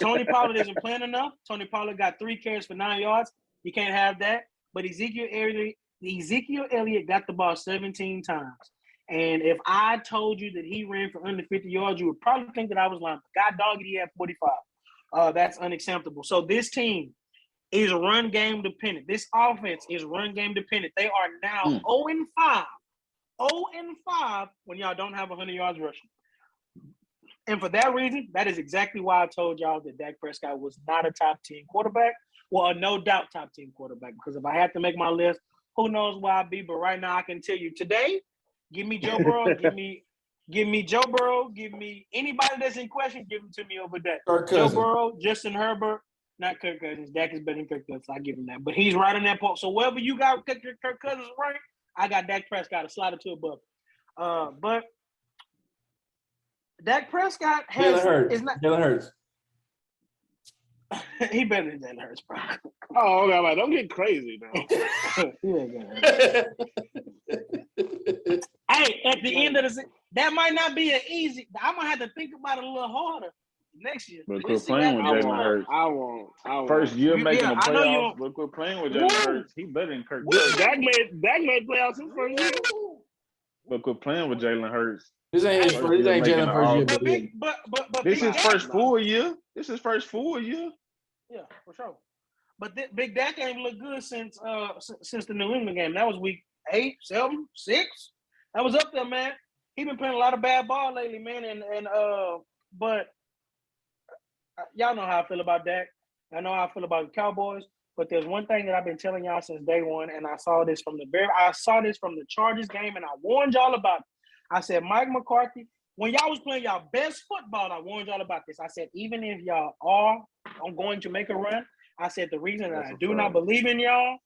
S2: Tony Pollard isn't playing enough. Tony Pollard got 3 carries for 9 yards. You can't have that. But Ezekiel Elliott got the ball 17 times. And if I told you that he ran for under 50 yards, you would probably think that I was lying. God dog it, he had 45. That's unacceptable. So this team is run game dependent. This offense is run game dependent. They are now 0-5. 0-5 when y'all don't have 100 yards rushing. And for that reason, that is exactly why I told y'all that Dak Prescott was not a top 10 quarterback. Well, a no doubt top 10 quarterback. Because if I had to make my list, who knows where I'd be. But right now I can tell you today, give me Joe Burrow, give me Joe Burrow, give me anybody that's in question, give them to me over Dak. Joe Burrow, Justin Herbert, not Kirk Cousins. Dak is better than Kirk Cousins. I give him that. But he's right on that point. So wherever you got Kirk Cousins right, I got Dak Prescott to slide it to above. But Dak Prescott is not.
S3: Jalen Hurts.
S2: He better than Jalen Hurts, bro.
S5: Oh, okay, like, don't get crazy now.
S2: He ain't good. Hey, at the end of the season, that might not be an easy. I'm gonna have to think about it a little harder next year.
S4: But
S2: Let's
S4: quit
S2: see
S4: playing
S2: what
S4: with
S2: happens.
S4: Jalen Hurts.
S5: I won't.
S4: First year making the
S2: I know you
S4: playoffs,
S2: won't.
S4: but quit playing with Jalen
S2: Woo!
S4: Hurts. He better than Kirk.
S5: Dak made playoffs his first year.
S4: But quit playing with Jalen Hurts.
S3: This ain't his
S4: First
S3: first. This
S4: year
S3: ain't
S4: making
S3: Jalen
S4: the
S3: first year,
S4: All-
S3: but
S2: Big, but
S4: This
S2: Big
S4: is
S2: Dak,
S4: first full year. This is first full year.
S2: Yeah, for sure. But Big Dak ain't looked good since the New England game. That was week 8, 7, 6. That was up there, man. He been playing a lot of bad ball lately, man. But y'all know how I feel about Dak. I know how I feel about the Cowboys. But there's one thing that I've been telling y'all since day one, and I saw this from the Chargers game, and I warned y'all about it. I said, Mike McCarthy, when y'all was playing y'all best football, I warned y'all about this. I said, even if y'all are going to make a run, I said the reason that I do not believe in y'all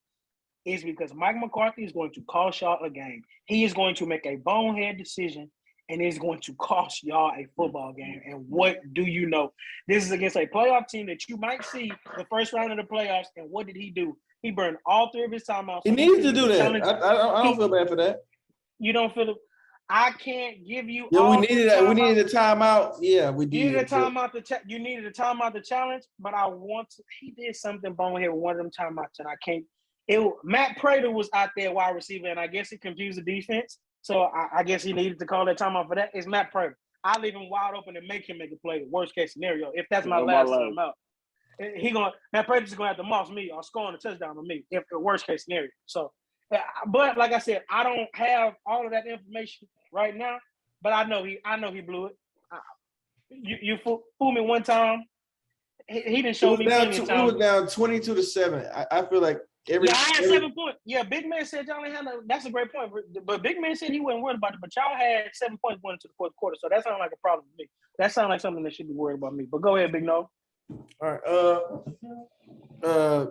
S2: is because Mike McCarthy is going to cost y'all a game. He is going to make a bonehead decision, and it's going to cost y'all a football game. And what do you know? This is against a playoff team that you might see the first round of the playoffs. And what did he do? He burned all 3 of his timeouts.
S3: he needs to do that. I don't feel bad for that.
S2: You don't feel it? I can't give you.
S3: Yeah,
S2: all
S3: we needed
S2: three
S3: that. We
S2: timeouts.
S3: needed a timeout. Yeah, we did.
S2: You needed a timeout. You needed a timeout to challenge, but I want to. He did something bonehead with one of them timeouts, and I can't. Matt Prater was out there wide receiver, and I guess he confused the defense. So I guess he needed to call that timeout for that. It's Matt Prater. I leave him wide open and make him make a play. Worst case scenario, if that's my last timeout, Matt Prater's gonna have to moss me or scoring a touchdown on me. If the worst case scenario. So, but like I said, I don't have all of that information right now. But I know he blew it. You fooled me one time. He didn't show me plenty of times.
S3: We was down 22-7. I feel like
S2: I had 7 points. Yeah, Big Man said y'all ain't had no. That's a great point. But Big Man said he wasn't worried about it. But y'all had 7 points going into the fourth quarter, so that sounds like a problem to me. That sounds like something that should be worried about me. But go ahead, Big No.
S3: All right.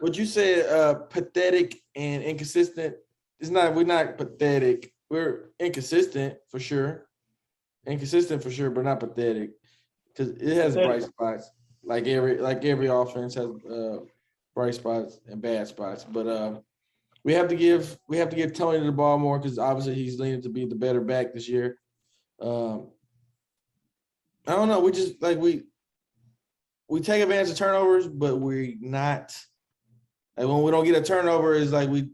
S3: What you said, pathetic and inconsistent. We're not pathetic. We're inconsistent for sure. Inconsistent for sure, but not pathetic. Because it has bright spots. Like every offense has bright spots and bad spots. But we have to give Tony the ball more because obviously he's leaning to be the better back this year. I don't know. We just we take advantage of turnovers, but we're not. Like when we don't get a turnover, it's like we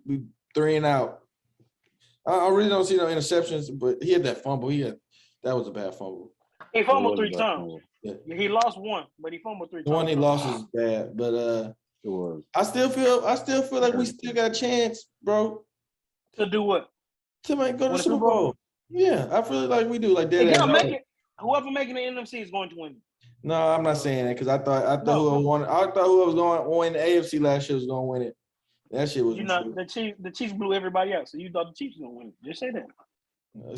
S3: 3 and out. I really don't see no interceptions, but he had that fumble. That was a bad fumble.
S2: He fumbled 3 times.
S3: Yeah.
S2: He lost 1, but he fumbled 3 times.
S3: The one he lost was bad, but
S4: It was.
S3: I still feel like we still got a chance, bro.
S2: To do what?
S3: To go to the Super Bowl. Yeah, I feel like we do. Like that.
S2: Whoever making the NFC is going to win.
S3: No, I'm not saying that because I thought whoever was going to win the AFC last year was going to win it. That shit was.
S2: The Chiefs blew everybody out, so you thought the Chiefs were going to win it. Just say that.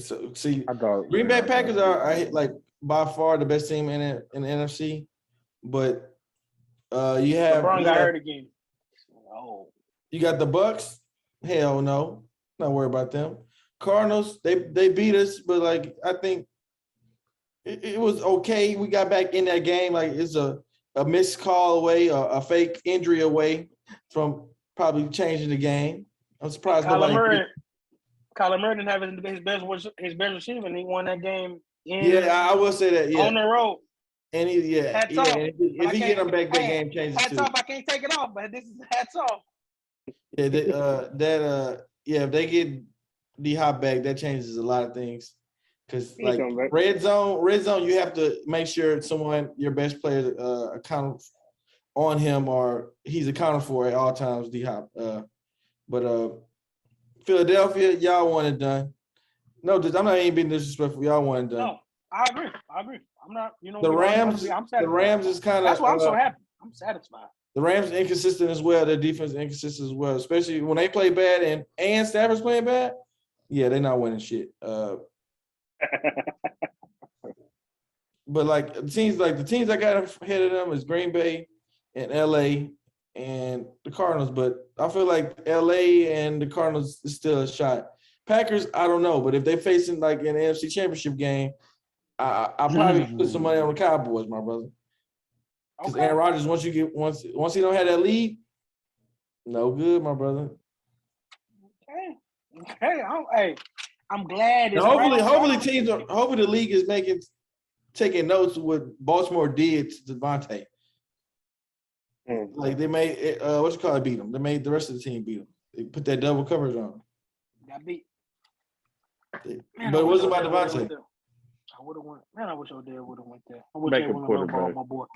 S3: So see,
S4: I thought
S3: Green Bay Packers are like by far the best team in the NFC, but you have
S2: LeBron got hurt again. Oh,
S3: you got the Bucks. Hell no, not worried about them. Cardinals, they beat us, but like I think it was okay. We got back in that game. Like it's a missed call away, a fake injury away from probably changing the game. I'm surprised
S2: Kyler Murray didn't have his best receiver, and he won that game.
S3: I will say that. Yeah,
S2: on the road.
S3: And
S2: hats off.
S3: If he get him back, that game changes
S2: hats
S3: too.
S2: Hats off. I can't take it off, but this is hats off.
S3: Yeah, if they get D-Hop back, that changes a lot of things. Because like red zone, you have to make sure your best player account on him or he's accounted for at all times. D-Hop. But Philadelphia, y'all want it done. No, I'm not even being disrespectful. Y'all want it done.
S2: No, I agree. I'm not.
S3: The Rams. The Rams is kind of.
S2: That's why I'm so happy. I'm satisfied.
S3: The Rams are inconsistent as well. Their defense is inconsistent as well, especially when they play bad and Stafford's playing bad. Yeah, they're not winning shit. But like the teams I got ahead of them is Green Bay and LA and the Cardinals. But I feel like LA and the Cardinals is still a shot. Packers, I don't know, but if they're facing like an NFC Championship game, I probably put some money on the Cowboys, my brother. Because Aaron Rodgers, once he don't have that lead, no good, my brother.
S2: Okay. I'm glad.
S3: Hopefully the league is taking notes of what Baltimore did to Devontae. Like they made beat them. They made the rest of the team beat them. They put that double coverage on.
S2: Got beat.
S3: But it wasn't about Devontae.
S2: I would have went. Man, I wish Odell would have went there. I
S4: Make a quarterback.
S2: My boy.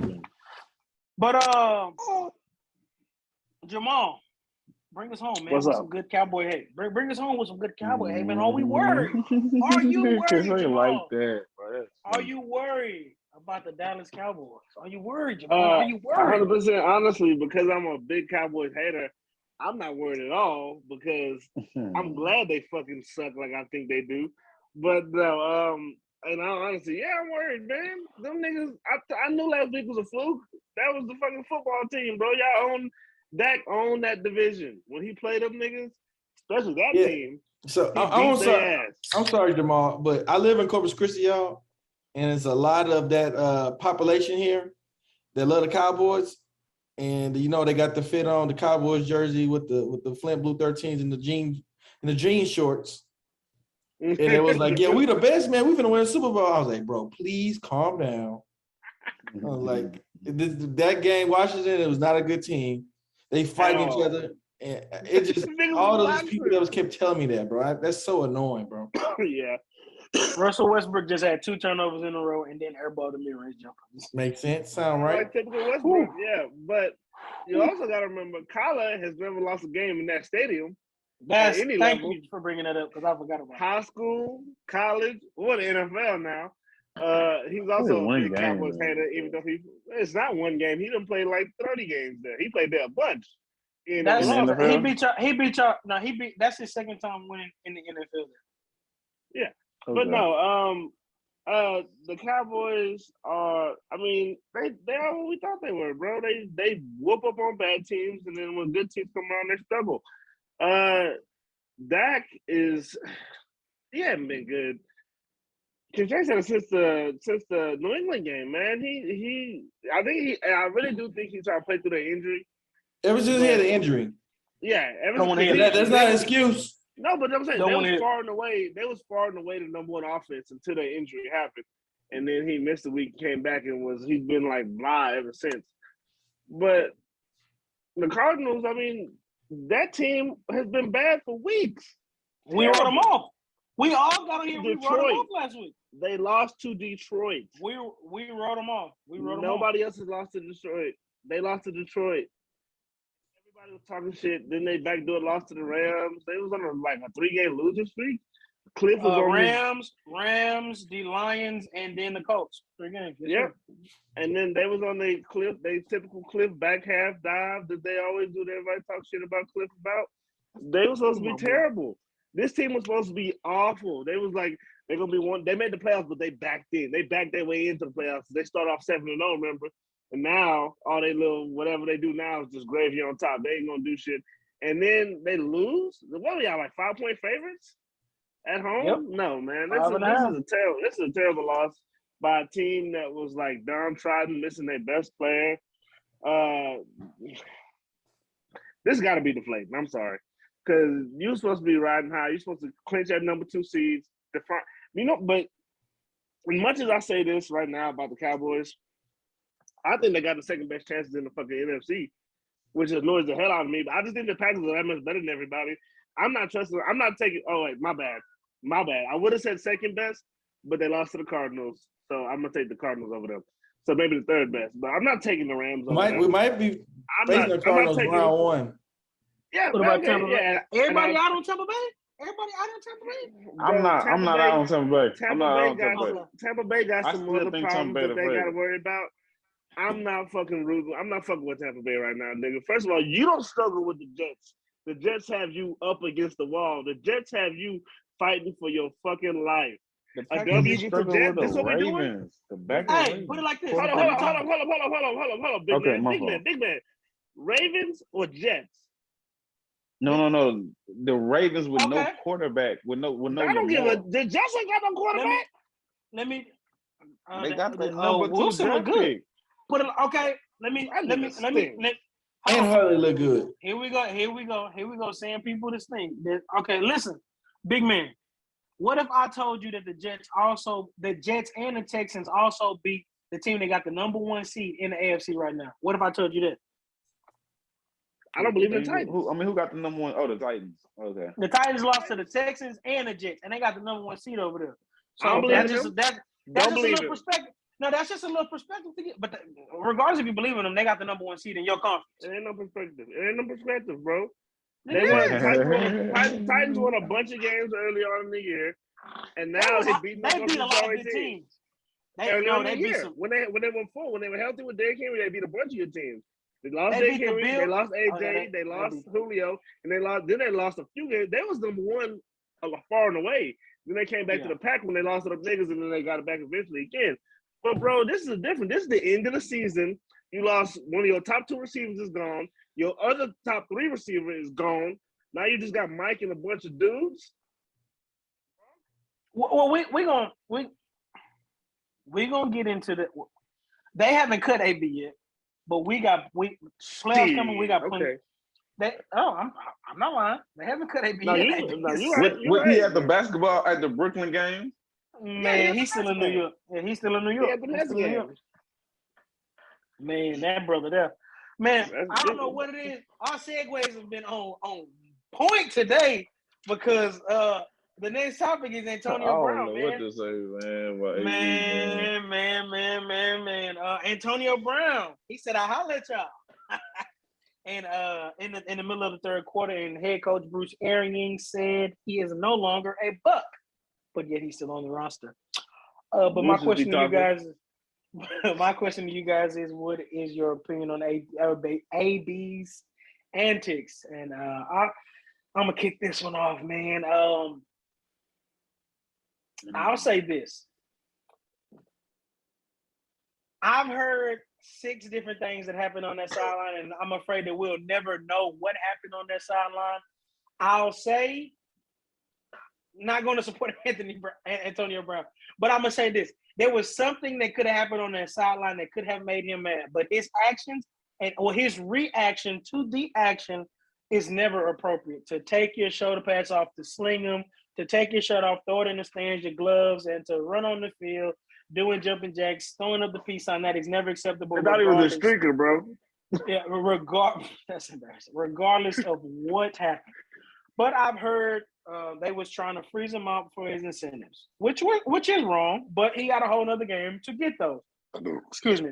S2: But Jamal, bring us home, man.
S5: What's
S2: with
S5: up?
S2: Some good Cowboy hate. Bring us home with some good Cowboy hate, man. Are we worried? Are you worried, Jamal?
S4: Like that, bro.
S2: Are you worried about the Dallas Cowboys? Are you worried, Jamal? Are you worried?
S5: 100%. Honestly, because I'm a big Cowboys hater, I'm not worried at all because I'm glad they fucking suck like I think they do. But no, and honestly, yeah, I'm worried, man. Them niggas, I knew last week was a fluke. That was the fucking football team, bro. Y'all own that division. When he played them niggas, especially that team.
S3: So I'm sorry, Jamal, but I live in Corpus Christi, y'all, and it's a lot of that population here that love the Cowboys. And they got the fit on the Cowboys jersey with the Flint Blue 13s and the jean shorts. And it was like, yeah, we the best, man. We finna win a Super Bowl. I was like, bro, please calm down. I was like, that game, Washington, it was not a good team. They fight each other. And it just, all those people that kept telling me that, bro. That's so annoying, bro.
S5: Yeah.
S2: Russell Westbrook just had 2 turnovers in a row and then airballed the mid-range jumper.
S3: Makes sense. Sound right.
S5: Like typical Westbrook, yeah. But you also got to remember, Kyler has never lost a game in that stadium.
S2: Thank you for bringing that up because I forgot about it.
S5: High school, college, or the NFL now. He's also a big Cowboys hater, even though it's not one game. He done played like 30 games there. He played there a bunch. That's his second time winning in the NFL there. Yeah. Okay. But no, the Cowboys are, I mean, they are what we thought they were, bro. They whoop up on bad teams, and then when good teams come around, they struggle. Dak he hasn't been good. Because Jason since the New England game, man, I really do think he's trying to play through the injury.
S3: Ever since he had the injury.
S5: Yeah,
S3: that's not an excuse.
S5: No, but I'm saying they was far and away the number one offense until the injury happened. And then he missed a week, came back, and he's been like blah ever since. But the Cardinals, I mean, that team has been bad for weeks.
S2: We wrote them off. We all got on here. We wrote them off last week.
S5: They lost to Detroit.
S2: We wrote them off.
S5: Nobody else has lost to Detroit. They lost to Detroit. Everybody was talking shit. Then they backdoor lost to the Rams. They was on a 3-game losing streak. Cliff was on
S2: Rams, the Lions, and then the Colts. 3 games.
S5: Yeah. And then they was on the Cliff, they typical Cliff back half dive that they always do. Everybody talk shit about Cliff about. They were supposed to be terrible. This team was supposed to be awful. They was like, they're going to be one. They made the playoffs, but they backed in. They backed their way into the playoffs. They start off 7-0, remember? And now, all they little, whatever they do now is just gravy on top. They ain't going to do shit. And then they lose? What are y'all, like 5-point favorites at home? Yep. No, man. This is a terrible loss by a team that was like downtrodden, missing their best player. This got to be deflating. I'm sorry. Because you're supposed to be riding high. You're supposed to clinch that number 2 seeds. But as much as I say this right now about the Cowboys, I think they got the second best chances in the fucking NFC, which annoys the hell out of me. But I just think the Packers are that much better than everybody. I'm not taking. Oh wait, my bad. I would have said second best, but they lost to the Cardinals, so I'm gonna take the Cardinals over them. So maybe the third best, but I'm not taking the Rams over them.
S3: We might be facing the Cardinals round 1.
S5: Yeah,
S2: what about Tampa Bay? Everybody out on Tampa Bay? Everybody out on Tampa Bay?
S4: I'm not out on Tampa Bay.
S5: Tampa Bay got some other problems that they got to worry about. I'm not fucking rooting. I'm not fucking with Tampa Bay right now, nigga. First of all, you don't struggle with the Jets. The Jets have you up against the wall. The Jets have you fighting for your fucking life. A W against the Jets. That's what we're doing.
S2: Hey, put it like this.
S5: Hold on. Big man. Ravens or Jets?
S4: No. The Ravens with no quarterback. With no.
S5: I don't give a. The Jets ain't got no quarterback.
S2: Let me.
S4: They got the number 2 draft pick.
S2: Put it okay. let me.
S3: And Hurley look good.
S2: Here we go. Saying people this thing. Okay, listen, big man. What if I told you that the Jets and the Texans also beat the team that got the number 1 seed in the AFC right now? What if I told you that?
S5: I don't believe in the Titans.
S4: Who got the number 1? Oh, the Titans. Okay.
S2: The Titans lost to the Texans and the Jets, and they got the number 1 seed over there. So
S5: I don't believe
S2: that's
S5: in
S2: just
S5: them.
S2: that's just a little perspective. No, that's just a little perspective to get. But regardless if you believe in them, they got the number 1 seed in your conference.
S5: It ain't no perspective, bro. They Titans won a bunch of games early on in the year, and now they beat
S2: a lot of good teams. They beat some.
S5: When they went forward, when they were healthy with Derrick Henry, they beat a bunch of your teams. They lost Derrick Henry, they lost AJ, they lost Julio, and they lost a few games. They was number 1 far and away. Then they came back to the pack when they lost to the niggas, and then they got it back eventually again. But bro, this is different. This is the end of the season. You lost one of your top 2 receivers is gone. Your other top 3 receiver is gone. Now you just got Mike and a bunch of dudes.
S2: Well, we gonna get into the. They haven't cut AB yet, but playoffs coming. We got plenty. I'm not lying. They haven't cut AB yet.
S4: He had the basketball at the Brooklyn game.
S2: Man, he's still in New York. Yeah, he's still in New York. Man, that brother there. Man, I don't know what it is. Our segues have been on point today because the next topic is Antonio Brown, man.
S4: What to say,
S2: man? Antonio Brown. He said, "I'll holler at y'all." And in the middle of the third quarter, and head coach Bruce Arians said he is no longer a Buck, but yet he's still on the roster. But my question to you guys is, what is your opinion on AB's antics? And I'm gonna kick this one off, man. I'll say this. I've heard 6 different things that happened on that sideline, and I'm afraid that we'll never know what happened on that sideline. I'll say, not going to support Antonio Brown, but I'm going to say this. There was something that could have happened on that sideline that could have made him mad, but his actions or his reaction to the action is never appropriate. To take your shoulder pads off, to sling them, to take your shirt off, throw it in the stands, your gloves, and to run on the field, doing jumping jacks, throwing up the peace sign, that is never acceptable.
S5: I thought he was a streaker, bro.
S2: Yeah, that's embarrassing. Regardless of what happened. But I've heard they was trying to freeze him up for his incentives, which is wrong, but he got a whole other game to get those. Excuse me.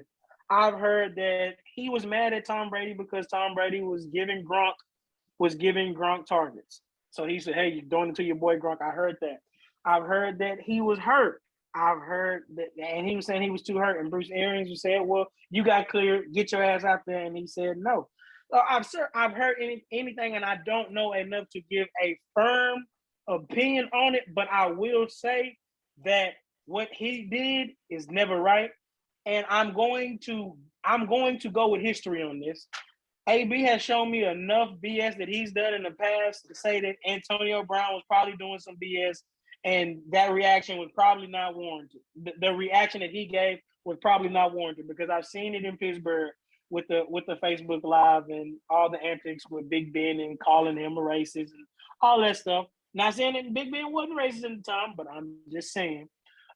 S2: I've heard that he was mad at Tom Brady because Tom Brady was giving Gronk targets. So he said, "Hey, you're doing it to your boy Gronk." I heard that. I've heard that he was hurt. I've heard that, and he was saying he was too hurt. And Bruce Arians was saying, "Well, you got cleared. Get your ass out there." And he said, "No." I've heard anything, and I don't know enough to give a firm opinion on it. But I will say that what he did is never right, and I'm going to go with history on this. AB has shown me enough BS that he's done in the past to say that Antonio Brown was probably doing some BS, and that reaction was probably not warranted. The reaction that he gave was probably not warranted, because I've seen it in Pittsburgh with the Facebook Live and all the antics with Big Ben and calling him a racist and all that stuff. Not saying that Big Ben wasn't racist at the time, but I'm just saying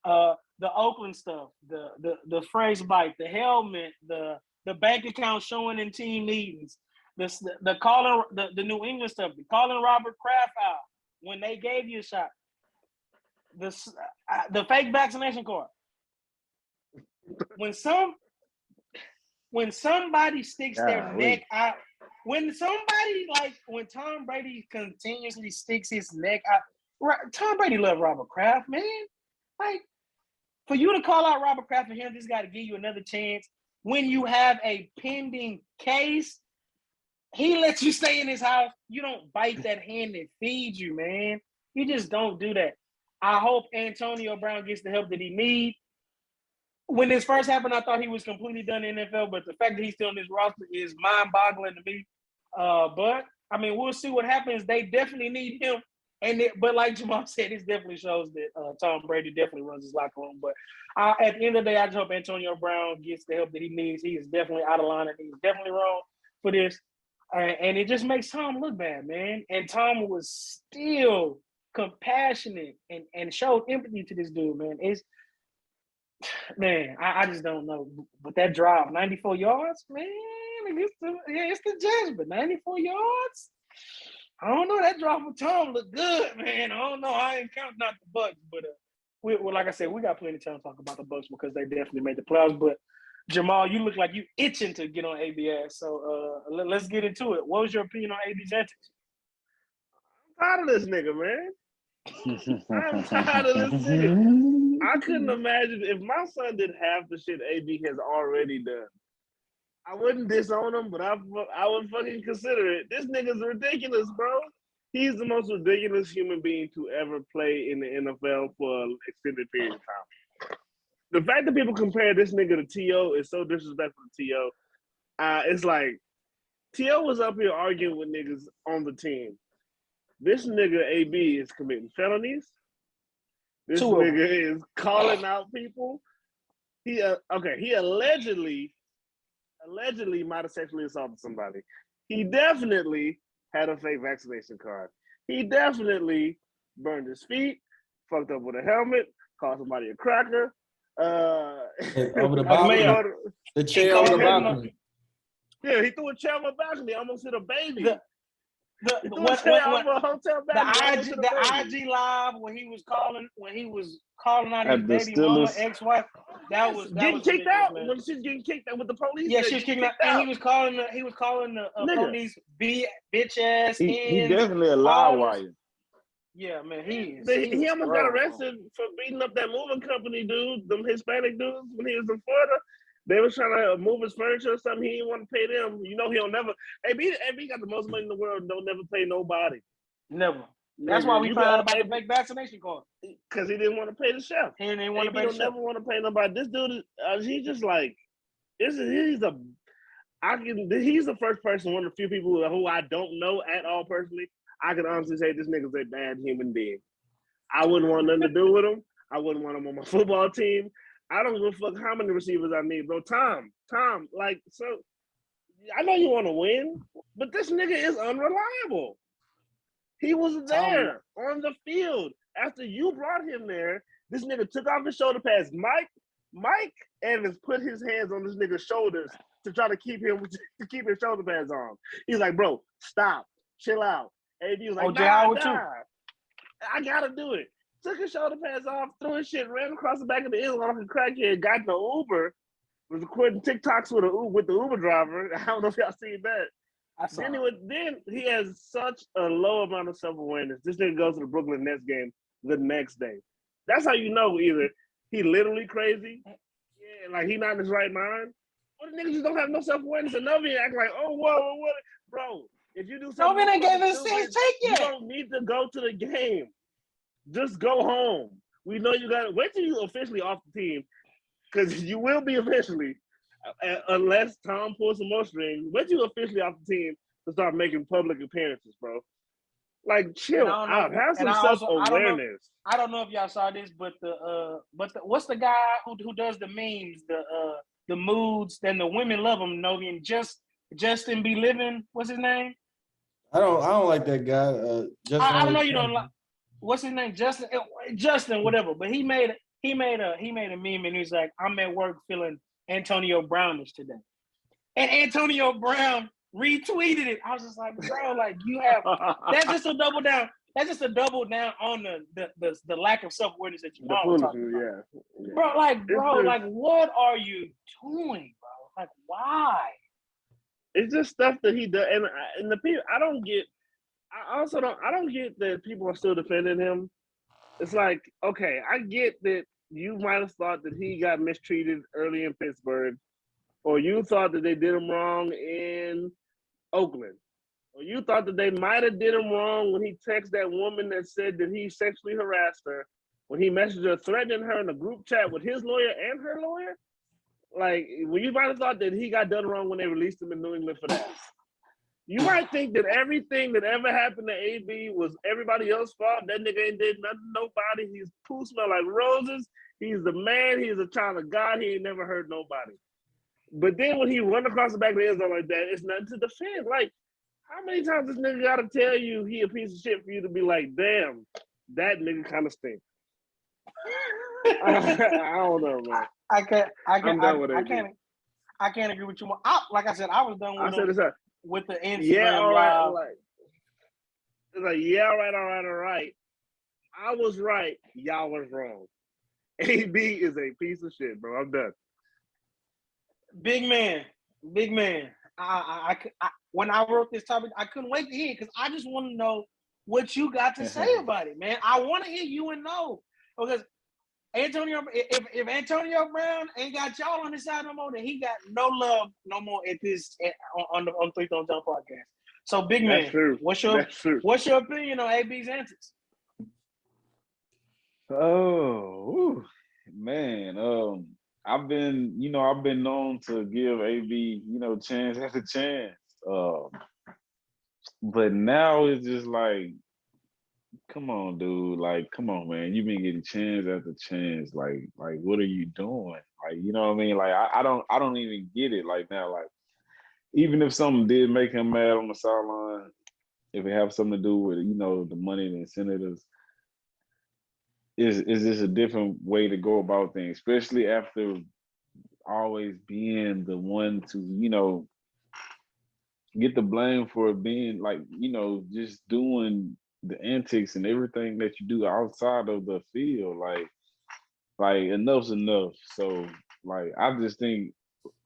S2: the Oakland stuff, the phrase bite, the helmet, the bank account showing in team meetings, the calling the New England stuff, the calling Robert Kraft out when they gave you a shot, the fake vaccination card. When somebody sticks their neck out, when Tom Brady continuously sticks his neck out, Tom Brady loved Robert Kraft, man. Like, for you to call out Robert Kraft, for him just got to give you another chance. When you have a pending case, he lets you stay in his house. You don't bite that hand that feeds you, man. You just don't do that. I hope Antonio Brown gets the help that he needs. When this first happened, I thought he was completely done in the NFL, but the fact that he's still on this roster is mind-boggling to me. But, I mean, we'll see what happens. They definitely need him But like Jamal said, this definitely shows that Tom Brady definitely runs his locker room. But at the end of the day, I just hope Antonio Brown gets the help that he needs. He is definitely out of line, and he's definitely wrong for this. And it just makes Tom look bad, man. And Tom was still compassionate and showed empathy to this dude, man. I just don't know. But that drive, 94 yards, man, it's the Jets, but 94 yards? I don't know. That drop for Tom looked good, man. I don't know. I ain't counting out the Bucks, but like I said, we got plenty of time to talk about the Bucks because they definitely made the playoffs. But Jamal, you look like you itching to get on ABS. So let's get into it. What was your opinion on AB's antics?
S5: I'm tired of this nigga, man. I'm tired of this nigga. I couldn't imagine if my son did half the shit AB has already done. I wouldn't disown him, but I would fucking consider it. This nigga's ridiculous, bro. He's the most ridiculous human being to ever play in the NFL for an extended period of time. The fact that people compare this nigga to T.O. is so disrespectful to T.O. It's like T.O. was up here arguing with niggas on the team. This nigga AB is committing felonies. This nigga is calling out people. He allegedly might have sexually assaulted somebody. He definitely had a fake vaccination card. He definitely burned his feet, fucked up with a helmet, called somebody a cracker.
S3: Over the balcony. The chair over the balcony.
S5: Yeah, he threw a chair over the balcony, almost hit a baby.
S2: The IG live when he was calling out his baby mama, ex-wife, that was
S5: getting kicked out when she's getting kicked out with the police.
S2: Yeah, she was kicked out, and he was calling the police bitch ass.
S4: He definitely a live wire.
S2: Yeah, man,
S5: he almost got arrested for beating up that moving company dude, them Hispanic dudes when he was in Florida. They was trying to move his furniture or something. He didn't want to pay them. You know, he'll never. AB got the most money in the world. Don't never pay nobody.
S2: Never. That's why we found out about the fake vaccination card.
S5: Because he didn't want to pay the chef.
S2: He didn't want to pay the chef.
S5: Never want to pay nobody. This dude, he's just like, he's the first person, one of the few people who I don't know at all personally. I can honestly say this nigga's a bad human being. I wouldn't want nothing to do with him. I wouldn't want him on my football team. I don't give a fuck how many receivers I need, bro. Tom, like, so I know you want to win, but this nigga is unreliable. He was there on the field. After you brought him there, this nigga took off his shoulder pads. Mike Evans put his hands on this nigga's shoulders to try to keep his shoulder pads on. He's like, bro, stop, chill out. AB was like, I gotta do it. Took his shoulder pads off, threw his shit, ran across the back of the end like a crackhead, got in the Uber, was recording TikToks with the Uber driver. I don't know if y'all seen that. Then he has such a low amount of self-awareness. This nigga goes to the Brooklyn Nets game the next day. That's how you know either he literally crazy, like he not in his right mind, or the niggas just don't have no self-awareness. And Novi act like, oh, whoa, what? Bro, if you do something,
S2: Novi gave his take
S5: you don't need to go to the game. Just go home. We know you got to wait till you officially off the team, because you will be officially, unless Tom pulls some more strings. Wait till you officially off the team to start making public appearances, bro. Like, chill out. Have some self-awareness.
S2: I don't know if y'all saw this, but what's the guy who does the memes, the moods, then the women love him, Novi, and Justin Be Living. What's his name?
S3: I don't like that guy.
S2: I don't know you don't like. What's his name? Justin, whatever. But he made a meme and he's like, I'm at work feeling Antonio Brownish today. And Antonio Brown retweeted it. I was just like, bro, like you have that's just a double down. That's just a double down on the lack of self-awareness that you want to talk about. Yeah. Bro, like what are you doing, bro? Like why?
S5: It's just stuff that he does, and the people I don't get that people are still defending him. It's like, okay, I get that you might have thought that he got mistreated early in Pittsburgh, or you thought that they did him wrong in Oakland, or you thought that they might have did him wrong when he texted that woman that said that he sexually harassed her, when he messaged her threatening her in a group chat with his lawyer and her lawyer. Like, when you might have thought that he got done wrong when they released him in New England for that. You might think that everything that ever happened to AB was everybody else's fault. That nigga ain't did nothing to nobody. His poo smell like roses. He's the man. He's a child of God. He ain't never hurt nobody. But then when he run across the back of the end zone like that, it's nothing to defend. Like, how many times this nigga got to tell you he a piece of shit for you to be like, damn, that nigga kind of stinks. I don't know, man.
S2: I can't agree with you more. Like I said, I was done with the Instagram
S5: yeah, all
S2: live.
S5: right. It's like, yeah, all right. I was right. Y'all was wrong. AB is a piece of shit, bro. I'm done.
S2: Big man. I when I wrote this topic, I couldn't wait to hear it because I just want to know what you got to say about it, man. I want to hear you and know because Antonio, if Antonio Brown ain't got y'all on his side no more, then he got no love no more on the Three Thumbs Down podcast. So, big man,
S5: That's true.
S2: What's your opinion on AB's antics?
S4: Oh, man. I've been known to give AB, chance after chance. But now it's just like, come on, dude. Like, come on, man. You've been getting chance after chance. Like, what are you doing? Like, you know what I mean? Like, I don't even get it. Like now, like, even if something did make him mad on the sideline, if it have something to do with, the money and the incentives, is this a different way to go about things, especially after always being the one to, get the blame for being like, just doing the antics and everything that you do outside of the field. Like enough's enough. So like I just think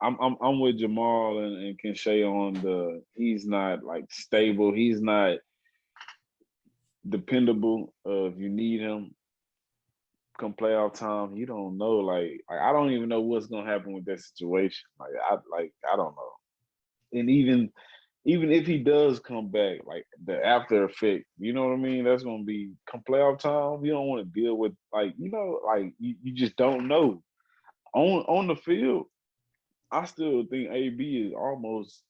S4: I'm with Jamal and Kinshay on he's not like stable, he's not dependable. If you need him come playoff time, you don't know. Like I don't even know what's gonna happen with that situation. I don't know. And even if he does come back, like the after effect, you know what I mean? That's gonna be come playoff time. You don't want to deal with you just don't know. On the field, I still think AB is almost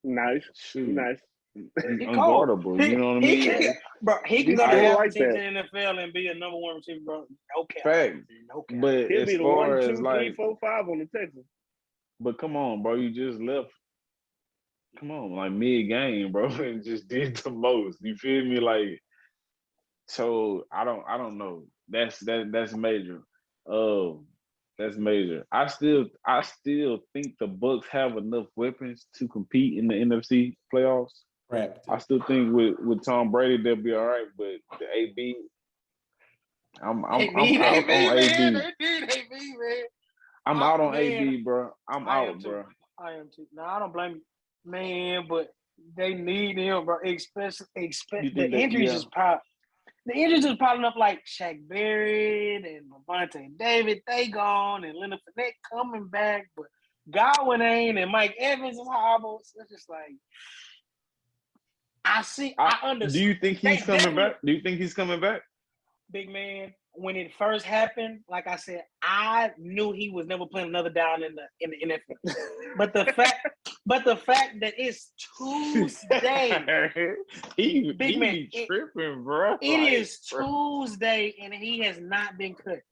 S5: nice.
S4: Unguardable. You know what I mean?
S2: He can go to half teams in the NFL and be a number one receiver, bro. Okay.
S4: Fact. But
S5: he'll
S4: as
S5: be the
S4: far
S5: 1, 2,
S4: as
S5: 3, 4, 5 on the Texans.
S4: But come on, bro, you just left. Come on, like mid-game, bro, and just did the most. You feel me? Like, so I don't know. That's major. That's major. I still think the Bucks have enough weapons to compete in the NFC playoffs.
S3: Right.
S4: I still think with Tom Brady they'll be all right, but the AB, I'm out on AB. I'm out on AB, bro. I'm out, bro.
S2: I am too. No, I don't blame you, man. But they need him, bro. Especially the injuries is piling. The injuries is piling up like Shaq Barrett and Levante David. They gone and Leonard Fournette coming back, but Godwin ain't and Mike Evans is horrible. So it's just like I understand.
S4: Do you think he's coming back? Do you think he's coming back?
S2: Big man, when it first happened, like I said, I knew he was never playing another down in the NFL. But the fact that it's Tuesday,
S4: big man, tripping, bro.
S2: It is Tuesday and he has not been cut.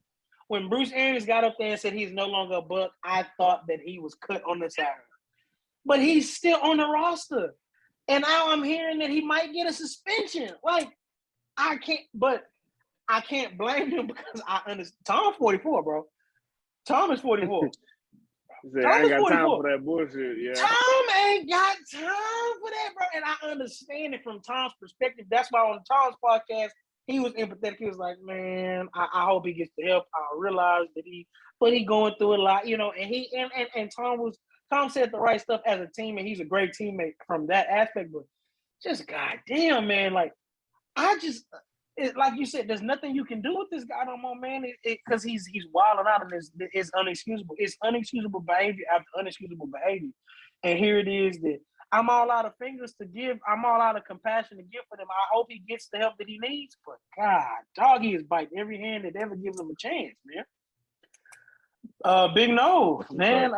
S2: When Bruce Arians got up there and said he's no longer a Buck, I thought that he was cut on the side. But he's still on the roster. And now I'm hearing that he might get a suspension. Like, I can't blame him because I understand. Tom's 44, bro. Tom is 44.
S5: I ain't got time for that bullshit. Yeah.
S2: Tom ain't got time for that, bro. And I understand it from Tom's perspective. That's why on Tom's podcast, he was empathetic. He was like, man, I hope he gets the help. I realize that he going through a lot, and Tom said the right stuff as a team, and he's a great teammate from that aspect. But just goddamn, man, like like you said, there's nothing you can do with this guy no more, man. Because he's wilding out, and it's unexcusable. It's unexcusable behavior after unexcusable behavior. And here it is that I'm all out of fingers to give. I'm all out of compassion to give for them. I hope he gets the help that he needs. But God, doggy is biting every hand that ever gives him a chance, man. Big no, man.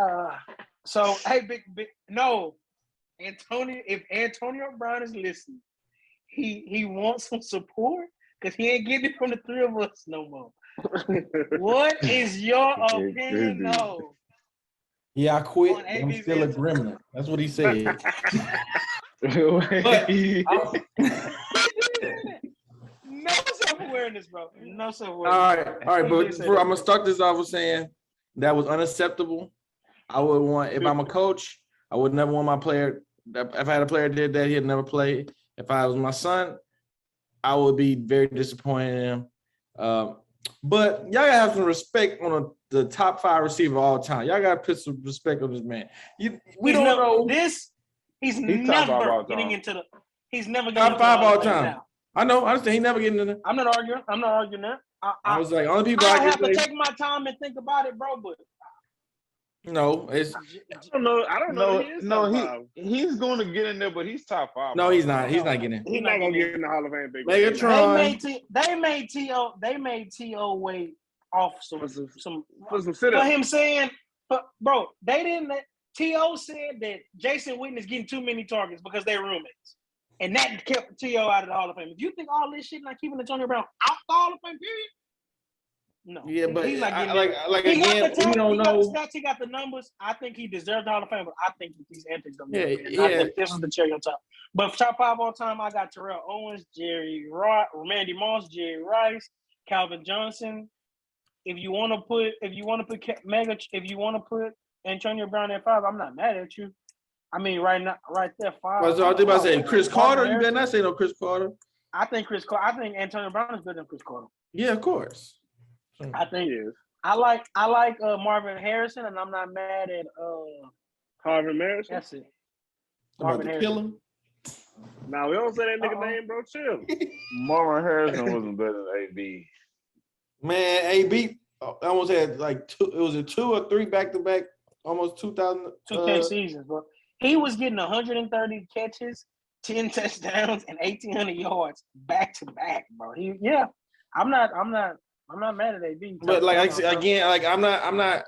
S2: So hey, big no. if Antonio Brown is listening, he wants some support because he ain't getting it from the three of us no more. What is your opinion, though?
S3: Yeah, I quit.
S2: On
S3: I'm
S2: AB's
S3: still a
S2: answer.
S3: gremlin. That's what he said.
S2: No self-awareness, bro. No self-awareness.
S3: All right. But I'm gonna start this off with saying that was unacceptable. I would want, if I'm a coach, I would never want my player. If I had a player did that, he'd never play. If I was my son, I would be very disappointed in him. But y'all gotta have some respect on the top 5 receiver of all time. Y'all gotta put some respect on this man. We don't know
S2: this. He's never getting into the. He's never getting
S3: top 5 all time. Now. I know. I understand. He never getting in there.
S2: I'm not arguing that.
S3: I was like, only people
S2: I have to take my time and think about it, bro. But
S3: no, it's.
S5: I don't know.
S4: He's going to get in there, but he's top 5.
S3: No, he's not. He's not getting in.
S5: He's not going to get in the Hall of Fame. Big
S3: Megatron.
S2: They made T.O. wait off some
S5: for
S2: him saying, but bro, they didn't. T.O. said that Jason Witten is getting too many targets because they're roommates. And that kept T.O. out of the Hall of Fame. If you think all this shit not keeping Antonio Brown out the Hall of Fame, period. No.
S3: Yeah, but
S2: he's not
S3: getting again, we don't know.
S2: He got the numbers. I think he deserved the Hall of Fame, but I think that these antics don't
S3: I
S2: think this is the cherry on top. But top 5 all time, I got Terrell Owens, Randy Moss, Jerry Rice, Calvin Johnson. If you want to put Antonio Brown at 5, I'm not mad at you. I mean, right there, 5.
S3: I was about to say Chris Carter. You better not say no Chris Carter.
S2: I think Antonio Brown is better than Chris Carter.
S3: Yeah, of course.
S2: I think it is. I like Marvin Harrison, and I'm not mad at
S5: Marvin Harrison.
S2: That's it.
S3: Marvin Harrison. Kill him.
S5: Nah, we don't say that nigga name, bro. Chill.
S4: Marvin Harrison wasn't better than AB.
S3: Man, AB almost had like 2. It was a 2 or 3 back-to-back, almost 2,000.
S2: 2K seasons, bro. He was getting 130 catches, 10 touchdowns, and 1,800 yards back to back, bro. I'm not mad at AB.
S3: But like I said again, like I'm not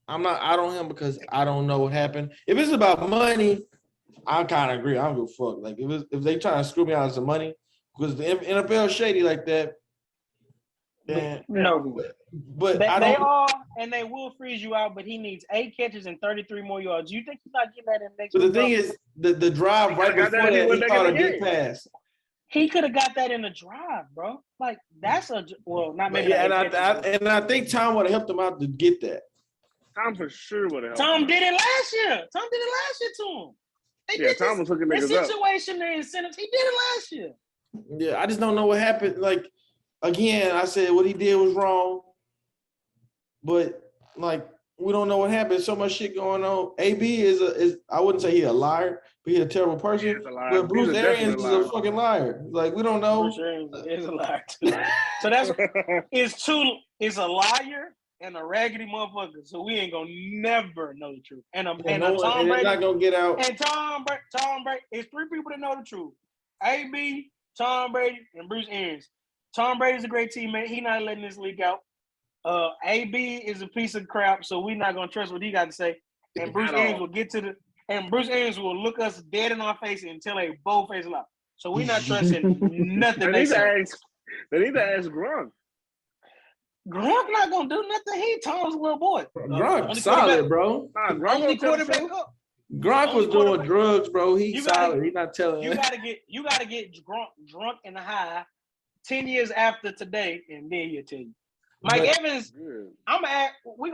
S3: out on him because I don't know what happened. If it's about money, I kind of agree. I don't give a fuck. Like if they trying to screw me out of some money because the NFL shady like that. Then
S2: no.
S3: But
S2: they are, and they will freeze you out. But he needs 8 catches and 33 more yards. You think he's not getting that in next?
S3: But the thing is, the drive right before that, he caught a good pass.
S2: He could have got that in the drive, bro. Like that's not maybe.
S3: Yeah, and I think Tom would have helped him out to get that.
S5: Tom for sure would have.
S2: Tom did it last year. To him.
S5: Tom was hooking niggas up.
S2: Situation, the incentives. He did it last year.
S3: Yeah, I just don't know what happened. Like again, I said what he did was wrong, but like we don't know what happened. So much shit going on. AB is I wouldn't say he's a liar, but he's a terrible person. But Bruce Arians is a fucking liar. Like we don't know.
S2: Bruce Arians is a liar too. So that's it's a liar and a raggedy motherfucker. So we ain't gonna never know the truth. And Tom Brady
S3: not gonna get out.
S2: And Tom Brady. It's 3 people that know the truth: AB, Tom Brady, and Bruce Arians. Tom Brady's a great teammate. He's not letting this leak out. AB is a piece of crap, so we're not gonna trust what he got to say. And Bruce Arians will Bruce Arians will look us dead in our face and tell a bold face a lot. So we're not trusting nothing.
S5: They need to ask Gronk.
S2: Gronk not gonna do nothing. Tom's little boy.
S3: Gronk solid, bro.
S2: Only quarterback up.
S3: Gronk was doing drugs, bro. He's solid. He's not telling
S2: you. You gotta get Gronk drunk in the high 10 years after today, and then he'll tell you. Mike Evans, we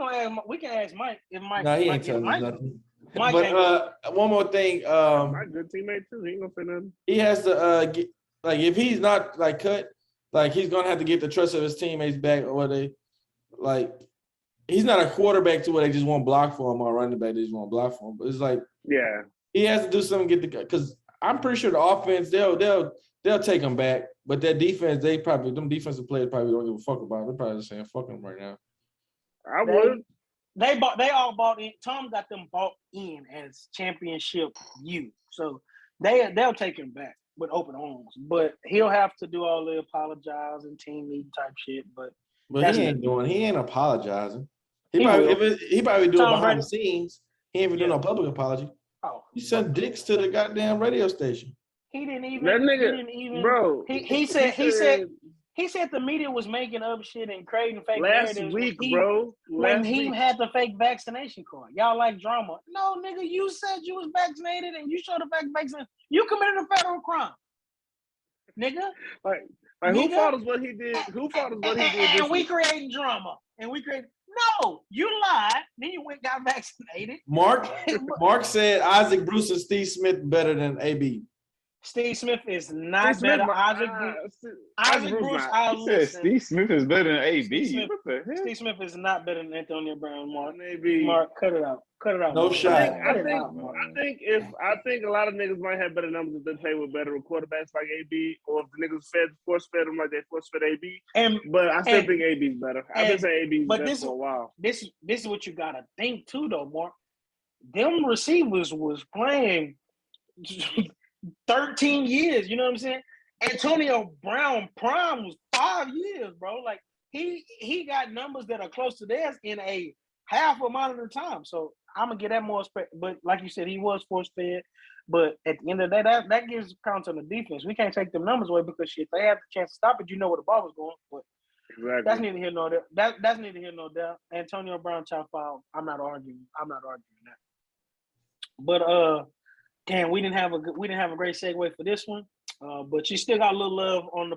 S2: can ask Mike if Mike.
S3: No, he ain't telling us nothing. But one more thing.
S5: My good teammate too. He ain't gonna say nothing.
S3: He has to get if he's not cut, he's gonna have to get the trust of his teammates back, or they he's not a quarterback to where they just won't block for him or running back. They just won't block for him. But it's he has to do something to get because I'm pretty sure the offense they'll take him back. But that defense, them defensive players probably don't give a fuck about it. They're probably just saying, fuck them right now.
S5: I would.
S2: They all bought in. Tom got them bought in as championship youth. So they'll take him back with open arms. But he'll have to do all the apologize and team meeting type shit. But
S3: he ain't apologizing. He probably do it behind the scenes. He ain't even do no public apology.
S2: Oh,
S3: He sent dicks to the goddamn radio station.
S2: he didn't even.
S5: That nigga,
S2: he didn't even,
S5: bro.
S2: He said the media was making up shit and creating fake
S5: last
S2: narratives
S5: week,
S2: when
S5: bro.
S2: he had the fake vaccination card. Y'all like drama. No, nigga, you said you was vaccinated and you showed the fake vaccination. You committed a federal crime. Nigga.
S5: Like who fault is what he did? Who fault is what he did?
S2: And we creating drama. No, you lied. Then you went got vaccinated.
S3: Mark said Isaac Bruce and Steve Smith better than AB.
S2: Steve Smith is not better. Isaac Bruce,
S4: He said Steve Smith is better than AB.
S2: Steve Smith is not better than Antonio Brown. Mark, cut it out.
S3: No shot.
S5: I think a lot of niggas might have better numbers if they play with better quarterbacks like AB, or if the niggas force fed them like they force fed AB. But I still think AB's better. I've been saying AB's better for a while.
S2: This is what you gotta think too, though, Mark. Them receivers was playing 13 years. You know what I'm saying? Antonio Brown prime was 5 years, bro. Like he got numbers that are close to theirs in a half amount of the time. So I'm gonna get that more respect. But like you said, he was force fed. But at the end of the day, that gives counts on the defense. We can't take them numbers away because shit, they have the chance to stop it. You know where the ball was going. But
S5: exactly.
S2: That's neither here nor there. That's neither here nor there. Antonio Brown chop foul. I'm not arguing that. But damn, we didn't have a great segue for this one. But you still got a little love on the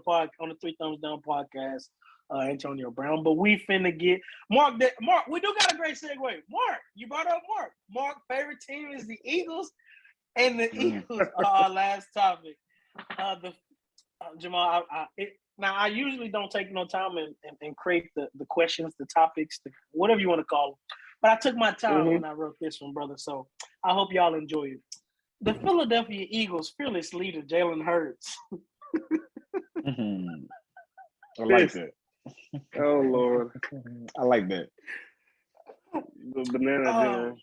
S2: Three Thumbs Down podcast, Antonio Brown. But we finna get Mark. We do got a great segue. Mark, you brought up Mark. Mark's favorite team is the Eagles, and the Eagles are our last topic. Jamal, I usually don't take no time and create the questions, the topics, whatever you want to call them. But I took my time when I wrote this one, brother. So I hope y'all enjoy it. The Philadelphia Eagles' fearless leader, Jalen Hurts.
S4: I like that.
S5: Oh, Lord.
S4: I like that.
S5: The banana jam.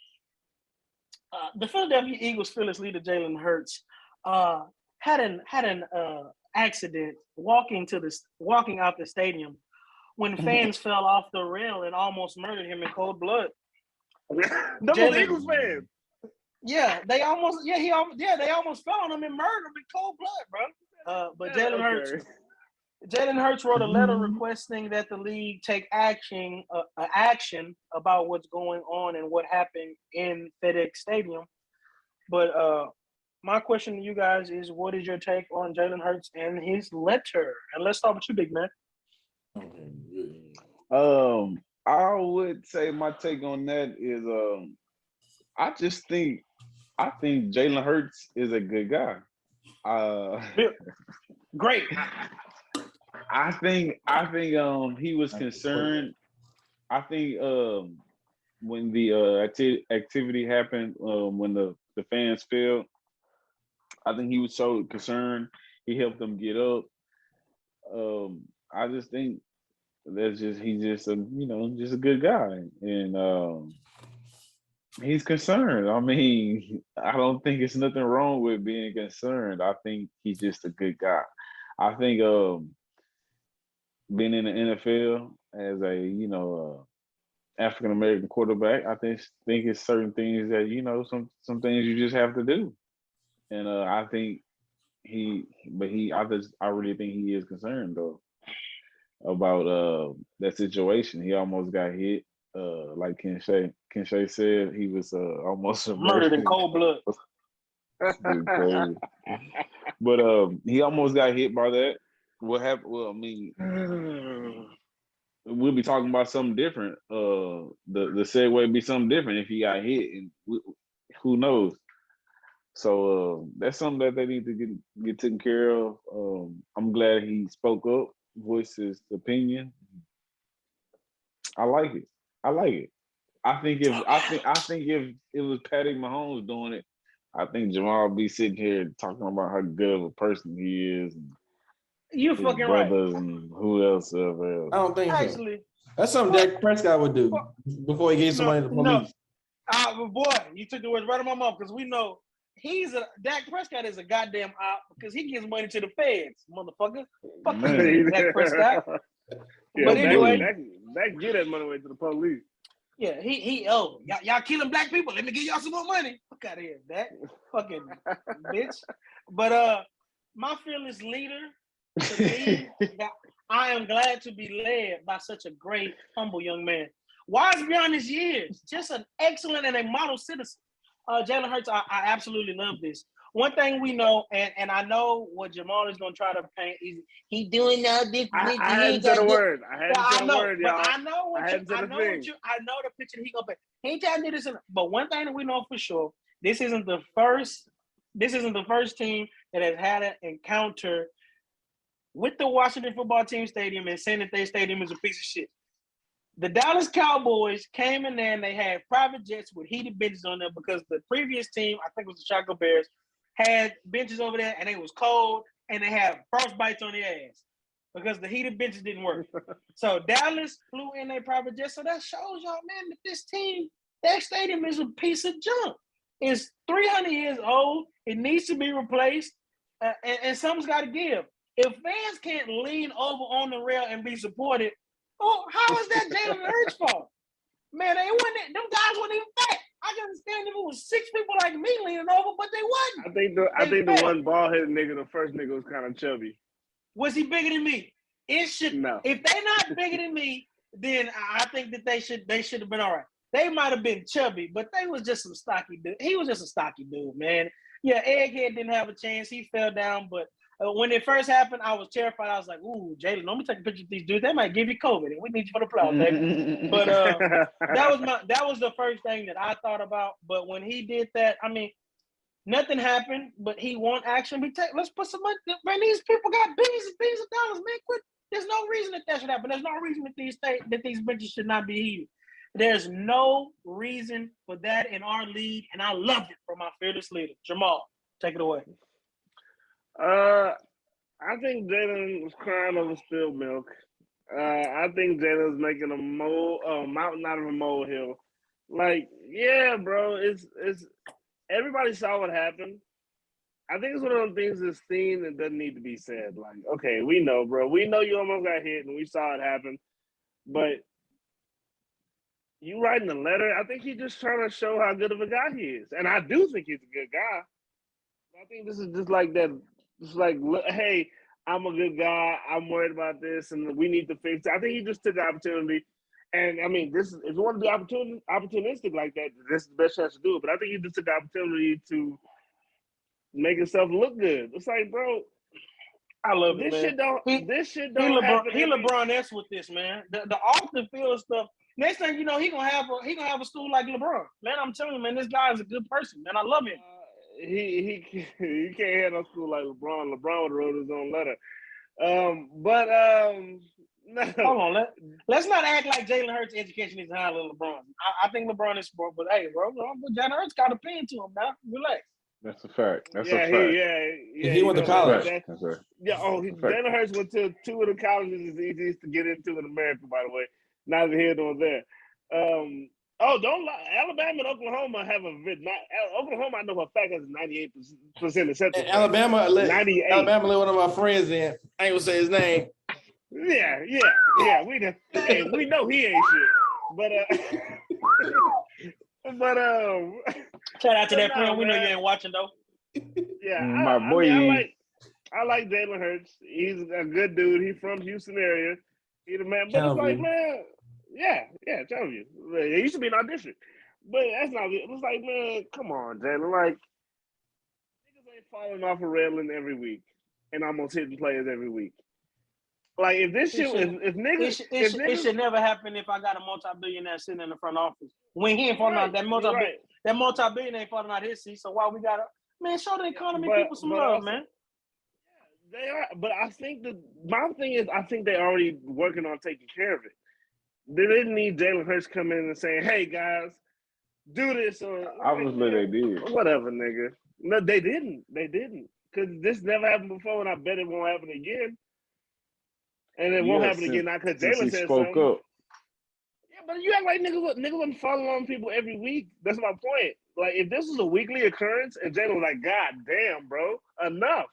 S2: The Philadelphia Eagles' fearless leader, Jalen Hurts, had an accident walking out the stadium when fans fell off the rail and almost murdered him in cold blood.
S5: Double Eagles fans.
S2: Yeah, they almost fell on him and murdered him in cold blood, bro. But Jalen Hurts wrote a letter requesting that the league take action about what's going on and what happened in FedEx Stadium. But my question to you guys is, what is your take on Jalen Hurts and his letter? And let's start with you, big man.
S4: I would say my take on that is I think Jalen Hurts is a good guy.
S2: Great.
S4: I think he was concerned. I think when the activity happened, when the fans failed, I think he was so concerned. He helped them get up. I just think he's just a good guy, and he's concerned. I mean, I don't think it's nothing wrong with being concerned. I think he's just a good guy. I think being in the NFL as a African American quarterback, I think it's certain things that some things you just have to do, and I think I really think he is concerned though about that situation. He almost got hit. Like Kenshay said, he was almost
S2: murdered in cold blood.
S4: But he almost got hit by that. What happened? Well, I mean, we'll be talking about something different. The segue would be something different if he got hit, and who knows? So that's something that they need to get taken care of. I'm glad he spoke up, voiced his opinion. I like it. I think if it was Patty Mahomes doing it, I think Jamal would be sitting here talking about how good of a person he is. And
S2: you fucking right.
S4: And who else?
S3: I don't think
S2: actually,
S3: that's something Dak Prescott would do before he gave somebody the police.
S2: Boy, you took the words right out of my mouth because we know Dak Prescott is a goddamn op because he gives money to the feds, motherfucker. Fuck you, Dak Prescott.
S5: Yeah, but anyway, Dak get that money away to the police.
S2: Yeah, y'all killing black people. Let me give y'all some more money. Fuck out of here, that fucking bitch. But my fearless leader, to me, I am glad to be led by such a great, humble young man. Wise beyond his years, just an excellent and a model citizen. Jalen Hurts, I absolutely love this. One thing we know, and I know what Jamal is going to try to paint, is he doing all this.
S5: I hadn't said a word. I
S2: know,
S5: word,
S2: but
S5: y'all.
S2: I know I know the picture he gonna put. He ain't trying to do this. But one thing that we know for sure, this isn't the first team that has had an encounter with the Washington football team stadium and saying that their stadium is a piece of shit. The Dallas Cowboys came in there and they had private jets with heated benches on them because the previous team, I think it was the Chicago Bears, had benches over there and it was cold and they had frostbites on their ass because the heated benches didn't work. So Dallas flew in their private jet. So that shows y'all, man, that this team, that stadium is a piece of junk. It's 300 years old. It needs to be replaced, and something's got to give. If fans can't lean over on the rail and be supported, how is that Jalen Hurts' fault? Man, them guys weren't even fat. I can understand if it was 6 people like me leaning over, but they wasn't.
S5: I think the one bald-headed nigga, the first nigga, was kind of chubby.
S2: Was he bigger than me?
S5: No.
S2: If they're not bigger than me, then I think that they should have been all right. They might have been chubby, but they was just some stocky dude. He was just a stocky dude, man. Yeah, Egghead didn't have a chance. He fell down, but when it first happened, I was terrified. I was like, ooh, Jalen, let me take a picture of these dudes. They might give you COVID, and we need you for the playoffs, baby. But that was the first thing that I thought about. But when he did that, I mean, nothing happened, but he won action. Let's put some money. Man, these people got billions and billions of dollars, man. Quit. There's no reason that should happen. There's no reason that these benches should not be heated. There's no reason for that in our league, and I loved it from my fearless leader. Jamal, take it away.
S5: I think Jalen was crying over spilled milk. I think Jalen was making a mountain out of a molehill. Like, yeah, bro, it's everybody saw what happened. I think it's one of those things that's seen and doesn't need to be said. Like, okay, we know, bro. We know you almost got hit, and we saw it happen. But you writing a letter, I think he's just trying to show how good of a guy he is. And I do think he's a good guy. I think this is just like that. It's like, hey, I'm a good guy. I'm worried about this, and we need to fix it. I think he just took the opportunity. And, I mean, if you want to be opportunistic like that, this is the best chance to do it. But I think he just took the opportunity to make himself look good. It's like, bro,
S2: I love
S5: this
S2: it, man.
S5: This shit don't happen.
S2: He LeBron-esque with this, man. The off the field stuff. Next thing you know, he gonna have a school like LeBron. Man, I'm telling you, man, this guy is a good person, man. I love him.
S5: He can't have no school like LeBron. LeBron would have wrote his own letter. No.
S2: Hold on, let's not act like Jalen Hurts' education is higher than LeBron. I think LeBron is smart, but hey, bro, Jalen Hurts got a pen to him now. Relax.
S4: That's a fact. That's a fact.
S3: He went to college.
S5: That's right. Yeah. Jalen Hurts went to 2 of the colleges it's easiest to get into in America. By the way, neither here nor there. Don't lie. Alabama and Oklahoma have Oklahoma, I know for a fact, has 98% acceptance.
S3: Alabama let one of my friends in. I ain't gonna say his name.
S5: Yeah. We know he ain't shit. But
S2: shout out to that friend. We know you ain't watching though.
S5: Yeah,
S4: my boy.
S5: I like Jalen Hurts. He's a good dude. He's from Houston area. He's the man. But it's like, man, yeah, tell you. It used to be an audition. But that's not it. It's like, man, come on, Jalen. Like, niggas ain't falling off a railing every week and almost hitting players every week. Like, if this shit,
S2: it should never happen if I got a multi-billionaire sitting in the front office. When he ain't falling out, that multi-billionaire ain't falling out his seat. So why we gotta, man, show the economy people some love, man.
S5: Yeah, they are. But I think my thing is, I think they're already working on taking care of it. They didn't need Jalen Hurts come in and saying, "Hey guys, do this." Or
S4: obviously they did.
S5: Whatever, nigga. No, they didn't. They didn't, because this never happened before, and I bet it won't happen again. And it won't happen again now because Jalen said
S4: spoke
S5: something.
S4: up.
S5: Yeah, but you act like niggas wasn't falling on people every week. That's my point. Like, if this was a weekly occurrence and Jalen was like, "God damn, bro, enough,"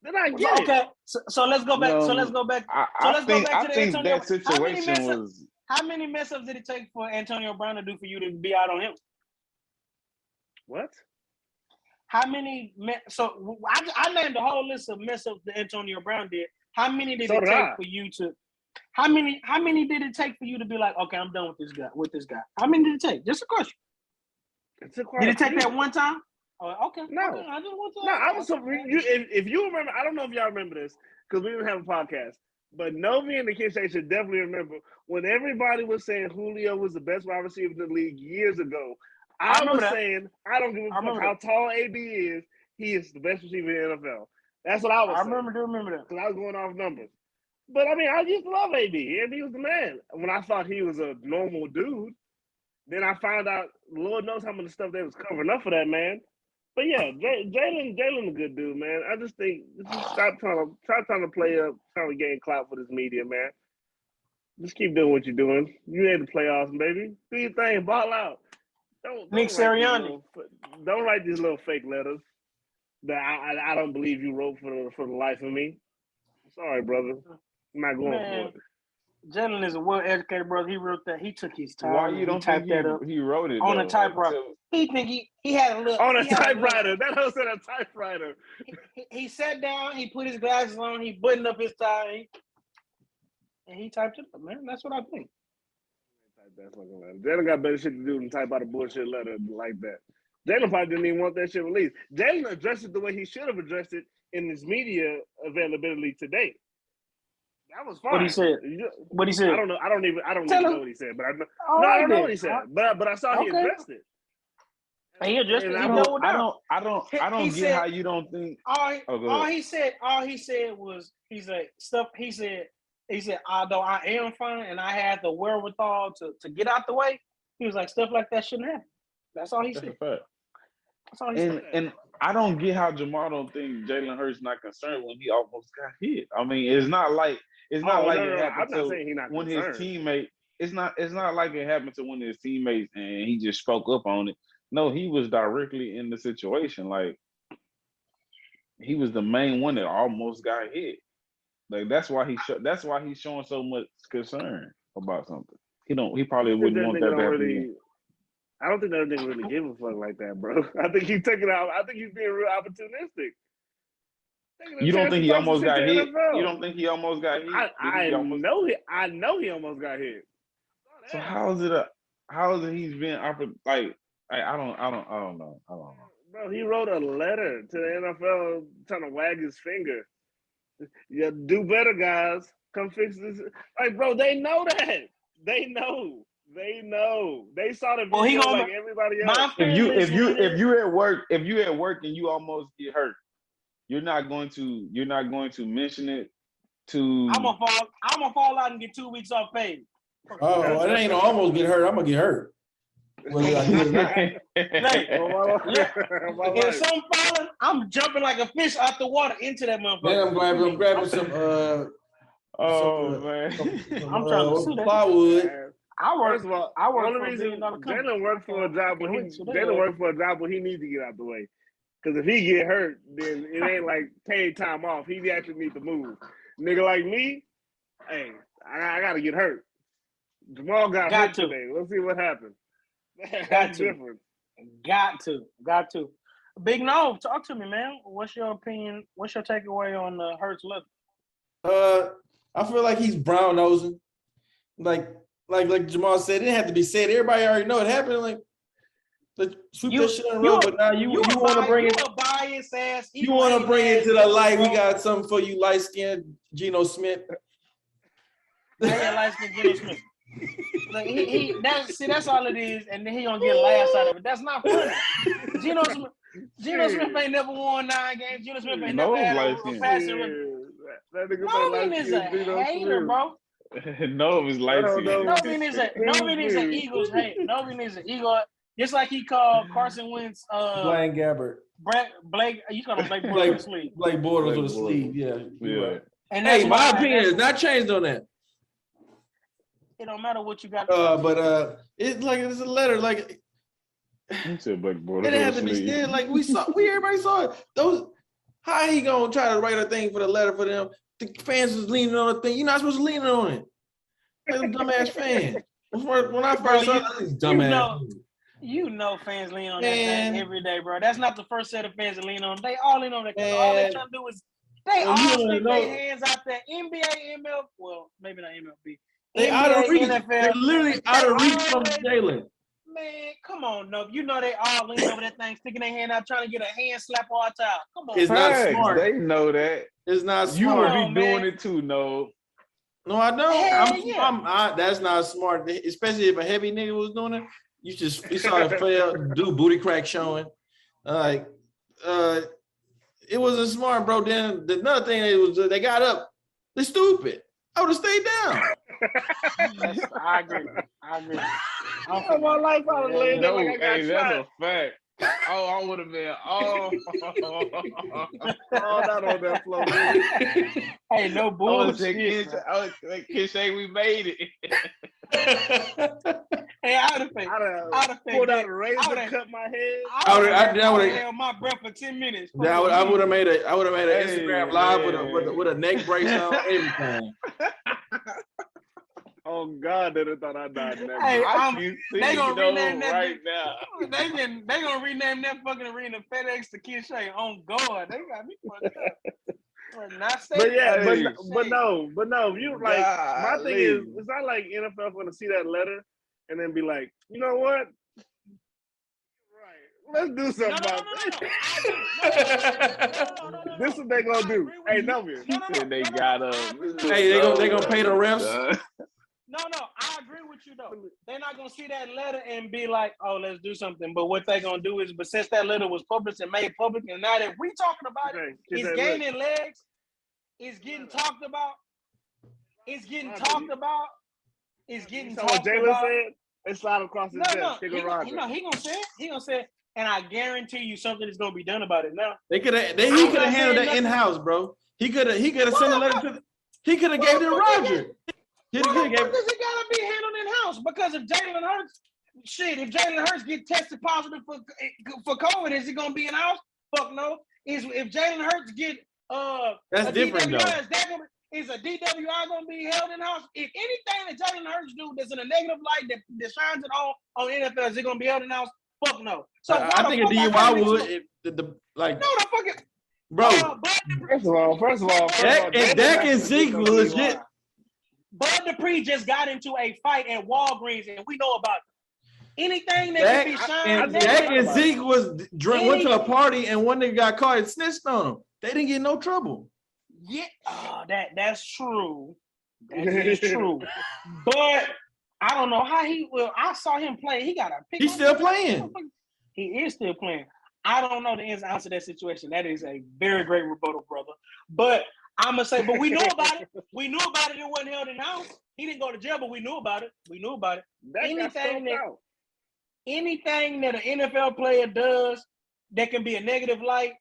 S5: then I get it.
S2: Okay, so let's go back. So let's go back.
S4: I think that situation was
S2: How many mess ups did it take for Antonio Brown to do for you to be out on him?
S5: What?
S2: How many? So I named the whole list of mess ups that Antonio Brown did. How many did it take for you to? How many did it take for you to be like, okay, I'm done with this guy? How many did it take? Just a question. Did it take that one time? Oh, okay.
S5: No,
S2: okay. I just want to.
S5: No, I was so if you remember, I don't know if y'all remember this because we didn't have a podcast, but Novi and the Kid Shay should definitely remember when everybody was saying Julio was the best wide receiver in the league years ago. I was saying I don't give a fuck how tall AB is. He is the best receiver in the NFL. That's what I was saying.
S2: I remember that
S5: because I was going off numbers. But I mean, I used to love AB. AB was the man. When I thought he was a normal dude, then I found out Lord knows how much stuff they was covering up for that man. But yeah, Jalen a good dude, man. I just think stop trying to play up, trying to gain clout for this media, man. Just keep doing what you're doing. You ain't the playoffs, baby. Do your thing, ball out. Don't
S2: Nick Sirianni.
S5: Don't write these little fake letters that I don't believe you wrote for the life of me. Sorry, brother. I'm not going for it.
S2: Jalen is a well-educated brother. He wrote that. He took his time.
S4: Why you don't type that up? He wrote it
S2: on a typewriter. He think he had a little
S5: on a typewriter. That was on a typewriter.
S2: He sat down. He put his glasses on. He buttoned up his tie, and he typed it up. Man, that's what I think.
S5: Jalen got better shit to do than type out a bullshit letter like that. Jalen probably didn't even want that shit released. Jalen addressed it the way he should have addressed it in his media availability today. That was fine.
S2: What he said?
S5: I don't know. I don't even know what he said, but I don't know what he said. But I saw he addressed it.
S2: He addressed it.
S4: I don't get how you don't think.
S2: All he said was he said although I am fine and I had the wherewithal to get out the way, he was like stuff like that shouldn't happen. That's all he said. That's all he said.
S4: And I don't get how Jamal don't think Jalen Hurts not concerned when he almost got hit. I mean, it's not like it happened to when his teammate. It's not like it happened to one of his teammates and he just spoke up on it. No, he was directly in the situation. Like he was the main one that almost got hit. Like that's why he's showing so much concern about something. He probably wouldn't want that to happen.
S5: I don't think that nigga really give a fuck like that, bro. I think he's taking out. I think he's being real opportunistic.
S4: You don't think he almost got hit? You don't think he almost got hit?
S5: I know he almost got hit.
S4: So how is it he's being offered? Like I don't know.
S5: Bro, he wrote a letter to the NFL trying to wag his finger. Yeah, do better, guys. Come fix this. Like, bro, they know that. They know. They saw the video like everybody else.
S4: If you at work and you almost get hurt, you're not going to mention it to.
S2: I'm gonna fall out and get 2 weeks off pay.
S3: Oh, it ain't almost get hurt. I'm gonna get hurt. Whether I do it or not.
S2: If something falling, I'm jumping like a fish out the water into that motherfucker.
S3: Then I'm grabbing some.
S4: Man,
S2: I'm trying to sue that
S3: plywood.
S5: Jalen worked for a job where he needs to get out the way. Because if he get hurt, then it ain't like paid time off. He actually need to move. Nigga like me, hey, I gotta get hurt. Jamal got hurt today. Let's see what happens. That's different.
S2: Got to. Big No, talk to me, man. What's your opinion? What's your takeaway on Hurts letter?
S3: I feel like he's brown nosing. Like Jamal said, it didn't have to be said. Everybody already know it happened. Like, let's sweep that shit on the road. But now you want to bring it. You want to bring it to the light. We got something for you, light skinned Geno Smith.
S2: Light skinned Geno Smith. Like that's all it is, and then he gonna get laughs out of it. That's not funny. Geno Smith ain't never won 9 games. Geno Smith ain't never had a passing. Novin is a hater, bro.
S4: No, it's light skin.
S2: Novin is an Eagles hate. Novin is an Eagle. Just like he called Carson Wentz
S3: Blaine Gabbert.
S2: Blake, you call him Blake Bortles with a sleeve.
S3: Blake Bortles with a sleeve, yeah.
S4: Right.
S2: And
S3: hey, my opinion has not changed on that.
S2: It don't matter what you got.
S3: But it's like it's a letter. Like
S4: you said Blake Bortles.
S3: It didn't have to be said. Like everybody saw it. How he gonna try to write a thing for the letter for them? The fans was leaning on the thing. You're not supposed to lean on it. Them dumbass fans. When I first saw these dumbass.
S2: You know fans lean on that thing every day, bro. That's not the first set of fans that lean on. They all lean on that. All they trying to do is stick their hands out there. NBA, ML, well, maybe not MLB.
S3: They
S2: NBA,
S3: out of reach.
S2: NFL,
S3: They're literally out of reach from Jalen.
S2: Man, come on, no. You know they all lean over that thing, sticking their hand out, trying to get a hand slap all the time. Come on,
S3: it's not smart.
S4: They know that.
S3: It's not smart.
S4: You would be doing it too, no.
S3: No, I don't. That's not smart, especially if a heavy nigga was doing it. You saw it fail, do booty crack showing. It wasn't smart, bro. Then another thing they got up. They're stupid. I would have stayed down.
S2: I agree.
S5: My life I was laying there like I got
S4: that's
S5: shot.
S4: a fact. Oh, I would have been all
S5: not on that floor.
S2: Hey, no bullshit.
S4: Kishay, we made it.
S2: Hey, I'd have
S5: pulled out a razor, cut my head.
S2: I would have held my breath for 10 minutes.
S3: I would have made an Instagram live with a neck brace on, everything.
S5: Oh God, they thought I died.
S2: Hey, they gonna rename that
S4: right now.
S2: They gonna rename that fucking arena FedEx to Kishay on guard. They got me fucked up.
S5: But no. You like my thing is, it's not like NFL going to see that letter and then be like, you know what? Right, let's do something about it. This is what they gonna do. Hey, no,
S4: they got
S3: Hey, they gonna pay the refs.
S2: No, I agree with you though. They're not gonna see that letter and be like, "Oh, let's do something." But what they gonna do is, but since that letter was published and made public, and now that we talking about it's gaining legs, it's getting talked about. It's getting talked about. It's getting talked about.
S5: Jalen said, "It's slide across his desk."
S2: He gonna say it. He gonna say it, and I guarantee you something is gonna be done about it now.
S3: He could have handled that in house, bro. He could have sent a letter to. He could have gave it to Roger.
S2: Why the fuck does it gotta be handled in house? Because if Jalen Hurts get tested positive for COVID, is it gonna be in house? Fuck no. If Jalen Hurts get
S3: that's different
S2: DWI,
S3: though.
S2: Is a DWI gonna be held in house? If anything that Jalen Hurts do that's in a negative light that shines it on NFL, is it gonna be held in house? Fuck no. So
S3: I think a DUI would.
S2: No, the fucking
S3: bro.
S5: First of all,
S3: Dak and Zeke was legit.
S2: Bud Dupree just got into a fight at Walgreens, and we know about it. Anything that can be shined.
S3: Dak and Zeke went to a party, and one nigga got caught and snitched on him. They didn't get no trouble.
S2: Yeah, that's true. That is true. But I don't know how he will. I saw him play. He got a pick.
S3: He's still playing.
S2: He is still playing. I don't know the ins and outs of that situation. That is a very great rebuttal, brother. But I'm gonna say, but we knew about it. We knew about it. It wasn't held in house. He didn't go to jail, but we knew about it. Anything that an NFL player does that can be a negative light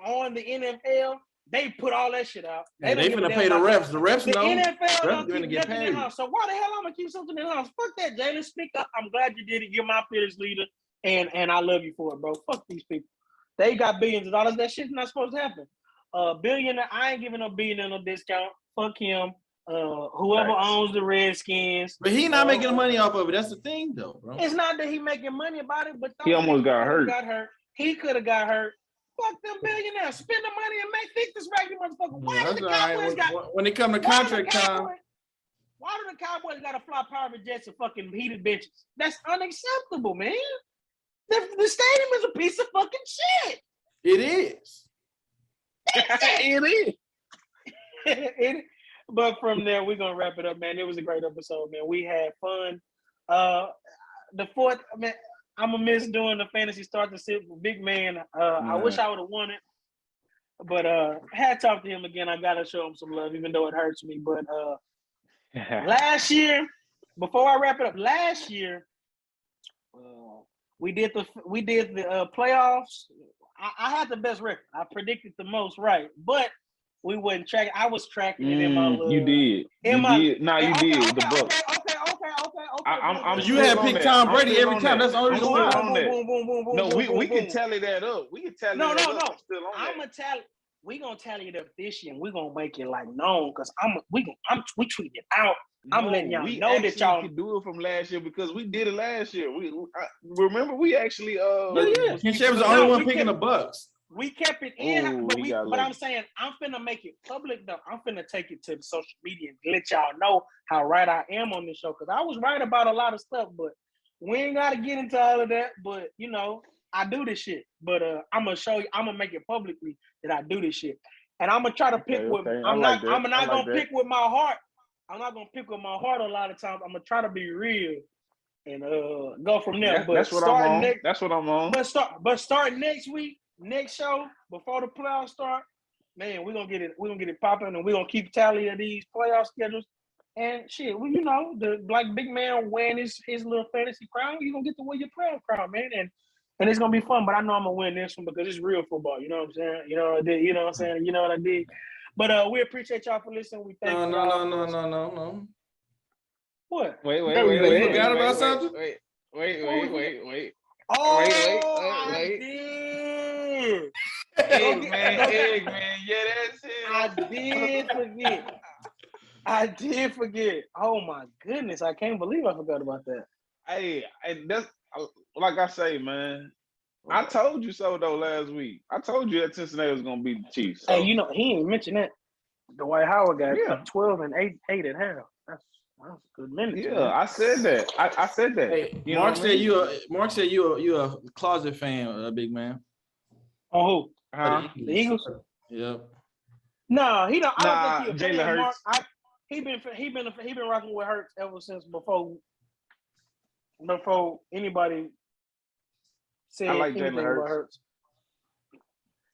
S2: on the NFL, they put all that shit out.
S3: They finna pay the refs. The refs know.
S2: The NFL don't
S3: keep
S2: keep nothing in house. So why the hell I'm gonna keep something in house? Fuck that, Jalen. Speak up. I'm glad you did it. You're my fearless leader, and I love you for it, bro. Fuck these people. They got billions of dollars. That shit's not supposed to happen. Billionaire, I ain't giving no billionaire no discount. Fuck him. Whoever owns the Redskins.
S3: But he not making money off of it. That's the thing, though, bro.
S2: It's not that he making money about it, but
S4: he almost got hurt.
S2: He could have got hurt. Fuck them billionaires. Spend the money and fix this raggedy motherfucker. Why do the Cowboys
S3: when it come to contract time?
S2: Why do the Cowboys got to fly private jets and fucking heated benches? That's unacceptable, man. The stadium is a piece of fucking shit.
S3: It is.
S5: It is.
S2: But from there, we're gonna wrap it up, man. It was a great episode, man. We had fun. The fourth, man, I'm gonna miss doing the fantasy start to sit with Big Man. I wish I would have won it, but had talked to him again. I gotta show him some love, even though it hurts me. But last year, before I wrap it up, last year we did the playoffs. I had the best record. I predicted the most right, but we wasn't tracking. I was tracking it in my little.
S4: You did. You did. The Bucks.
S2: Okay.
S3: You had picked Tom Brady every time. That's the only reason.
S4: No, we can tally that up. We can tally that up.
S2: I'm gonna tally. we gonna tally it up this year and we gonna make it like known because we tweeting it out. I'm letting y'all know that y'all
S4: can do it from last year because we did it last year. Remember we actually
S3: Ken Shay was the only one picking the Bucks.
S2: We kept it in, but I'm saying I'm finna make it public though. I'm finna take it to the social media and let y'all know how right I am on this show because I was right about a lot of stuff, but we ain't gotta get into all of that. But you know, I do this shit. But I'm gonna show you. I'm gonna make it publicly that I do this shit, and I'm gonna try to pick with. I'm not gonna pick with my heart. I'm not gonna pick with my heart a lot of times. I'm gonna try to be real and go from there.
S4: That's what I'm on. That's what I'm on.
S2: But start next week, next show before the playoffs start. Man, we're gonna get it popping, and we're gonna keep tally of these playoff schedules. And shit, well, you know, the like big man wearing his little fantasy crown, you're gonna get to wear your playoff crown, man. And it's gonna be fun. But I know I'm gonna win this one because it's real football. You know what I'm saying? You know what I did. You know what I'm saying? You know what I did. But we appreciate y'all for listening. We thank y'all.
S3: No.
S2: What?
S4: Wait.
S3: You forgot about something?
S4: Wait.
S2: Oh,
S4: wait.
S2: I did.
S4: Egg man. Yeah, that's it.
S2: I did forget. Oh my goodness. I can't believe I forgot about that.
S4: Hey, that's like I say, man. I told you so though last week. I told you that Cincinnati was gonna beat the Chiefs. So.
S2: Hey, you know, he ain't mentioned that. Dwight Howard got 12 and 8 at half. That's a good minute.
S4: Yeah, man. I said that. I said that.
S3: Hey, Mark said you a closet fan, big man.
S2: Oh, who?
S4: Huh?
S2: The Eagles?
S3: Yep.
S2: No, he don't. I don't think
S4: Jalen Hurts.
S2: He been rocking with Hurts ever since before anybody said anything about Hurts.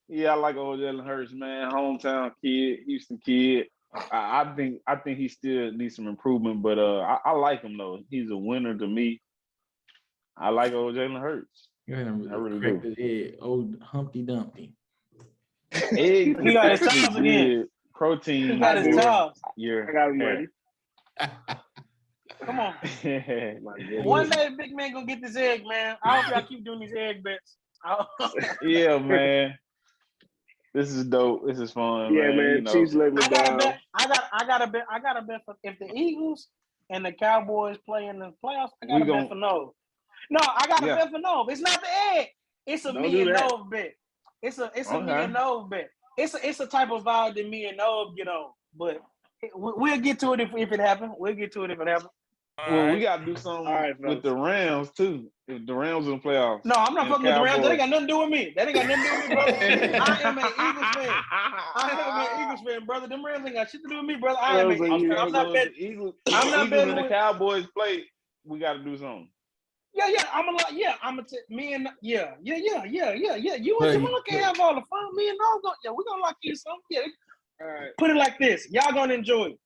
S4: Yeah, I like old Jalen Hurts, man. Hometown kid, Houston kid. I think he still needs some improvement, but I like him though. He's a winner to me. I like old Jalen Hurts.
S3: I really do. Old Humpty Dumpty.
S4: Egg
S2: he got his tops again.
S4: Protein.
S2: He got his tops.
S5: I got him ready.
S2: Come on. One day, big man gonna get this egg, man. I hope y'all keep doing these egg bets.
S4: Yeah, man. This is dope. This is fun.
S5: Yeah, man.
S4: You know.
S5: Chiefs let me down.
S2: I got a bet for if the Eagles and the Cowboys play in the playoffs. I got a bet for Nove. No, I got a bet for Nove. It's not the egg. It's a me and Nove bet. It's a me and Nove bet. It's a type of vibe that me and Nove get on. But we'll get to it if it happens. We'll get to it if it happens.
S4: Well, we got to do something with the Rams, too. If the Rams in the playoffs.
S2: No, I'm not fucking with the Rams. That ain't got nothing to do with me. That ain't got nothing to do with me, brother. I am an Eagles fan, brother. Them Rams ain't got shit to do with me, brother. I'm not betting.
S4: Eagles
S2: betting
S4: and the Cowboys play. We got to do something.
S2: Yeah. Me and you and Jamal can have all the fun. Me and Nove, we're gonna lock in something. Yeah. All right. Put it like this. Y'all gonna enjoy it.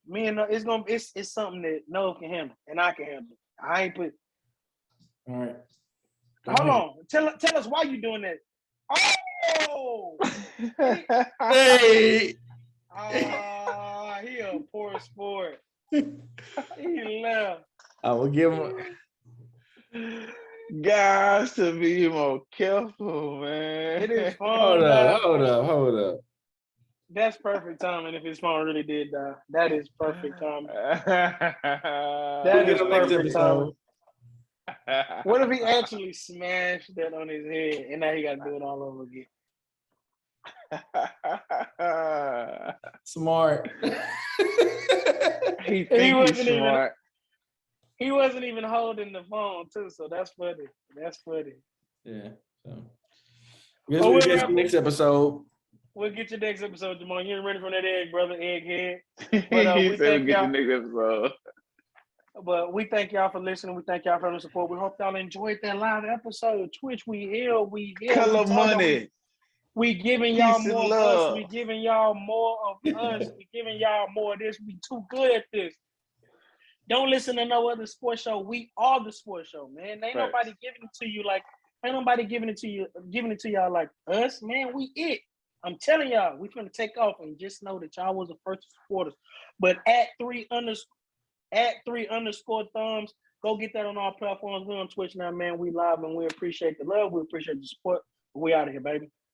S2: Me and it's something that Nove can handle and I can handle. I ain't put.
S3: All right.
S2: Hold on. Tell us why you doing that. Oh.
S3: Hey.
S2: He a poor sport. He left.
S3: I will give him.
S4: Guys, to be more careful, man.
S2: It is fun.
S3: Hold up.
S2: That's perfect timing if his phone really did die. That is perfect timing. That is perfect timing. What if he actually smashed that on his head and now he got to do it all over again?
S3: Smart.
S4: He wasn't smart.
S2: He wasn't even holding the phone too, so that's funny.
S3: Yeah. So we'll get you next episode.
S2: We'll get you next episode, Jamal. You ain't ready for that egg, brother, egghead.
S4: But we said we'll get you next episode.
S2: But we thank y'all for listening. We thank y'all for the support. We hope y'all enjoyed that live episode. Twitch, we here.
S4: Color money.
S2: We giving y'all more of us. We giving y'all more of us. We giving y'all more of this. We too good at this. Don't listen to no other sports show. We are the sports show, man. Ain't nobody giving it to you giving it to y'all like us, man. We it. I'm telling y'all, we finna take off and just know that y'all was the first supporters. But at 3 underscore thumbs, go get that on all platforms. We're on Twitch now, man. We live and we appreciate the love. We appreciate the support. We out of here, baby.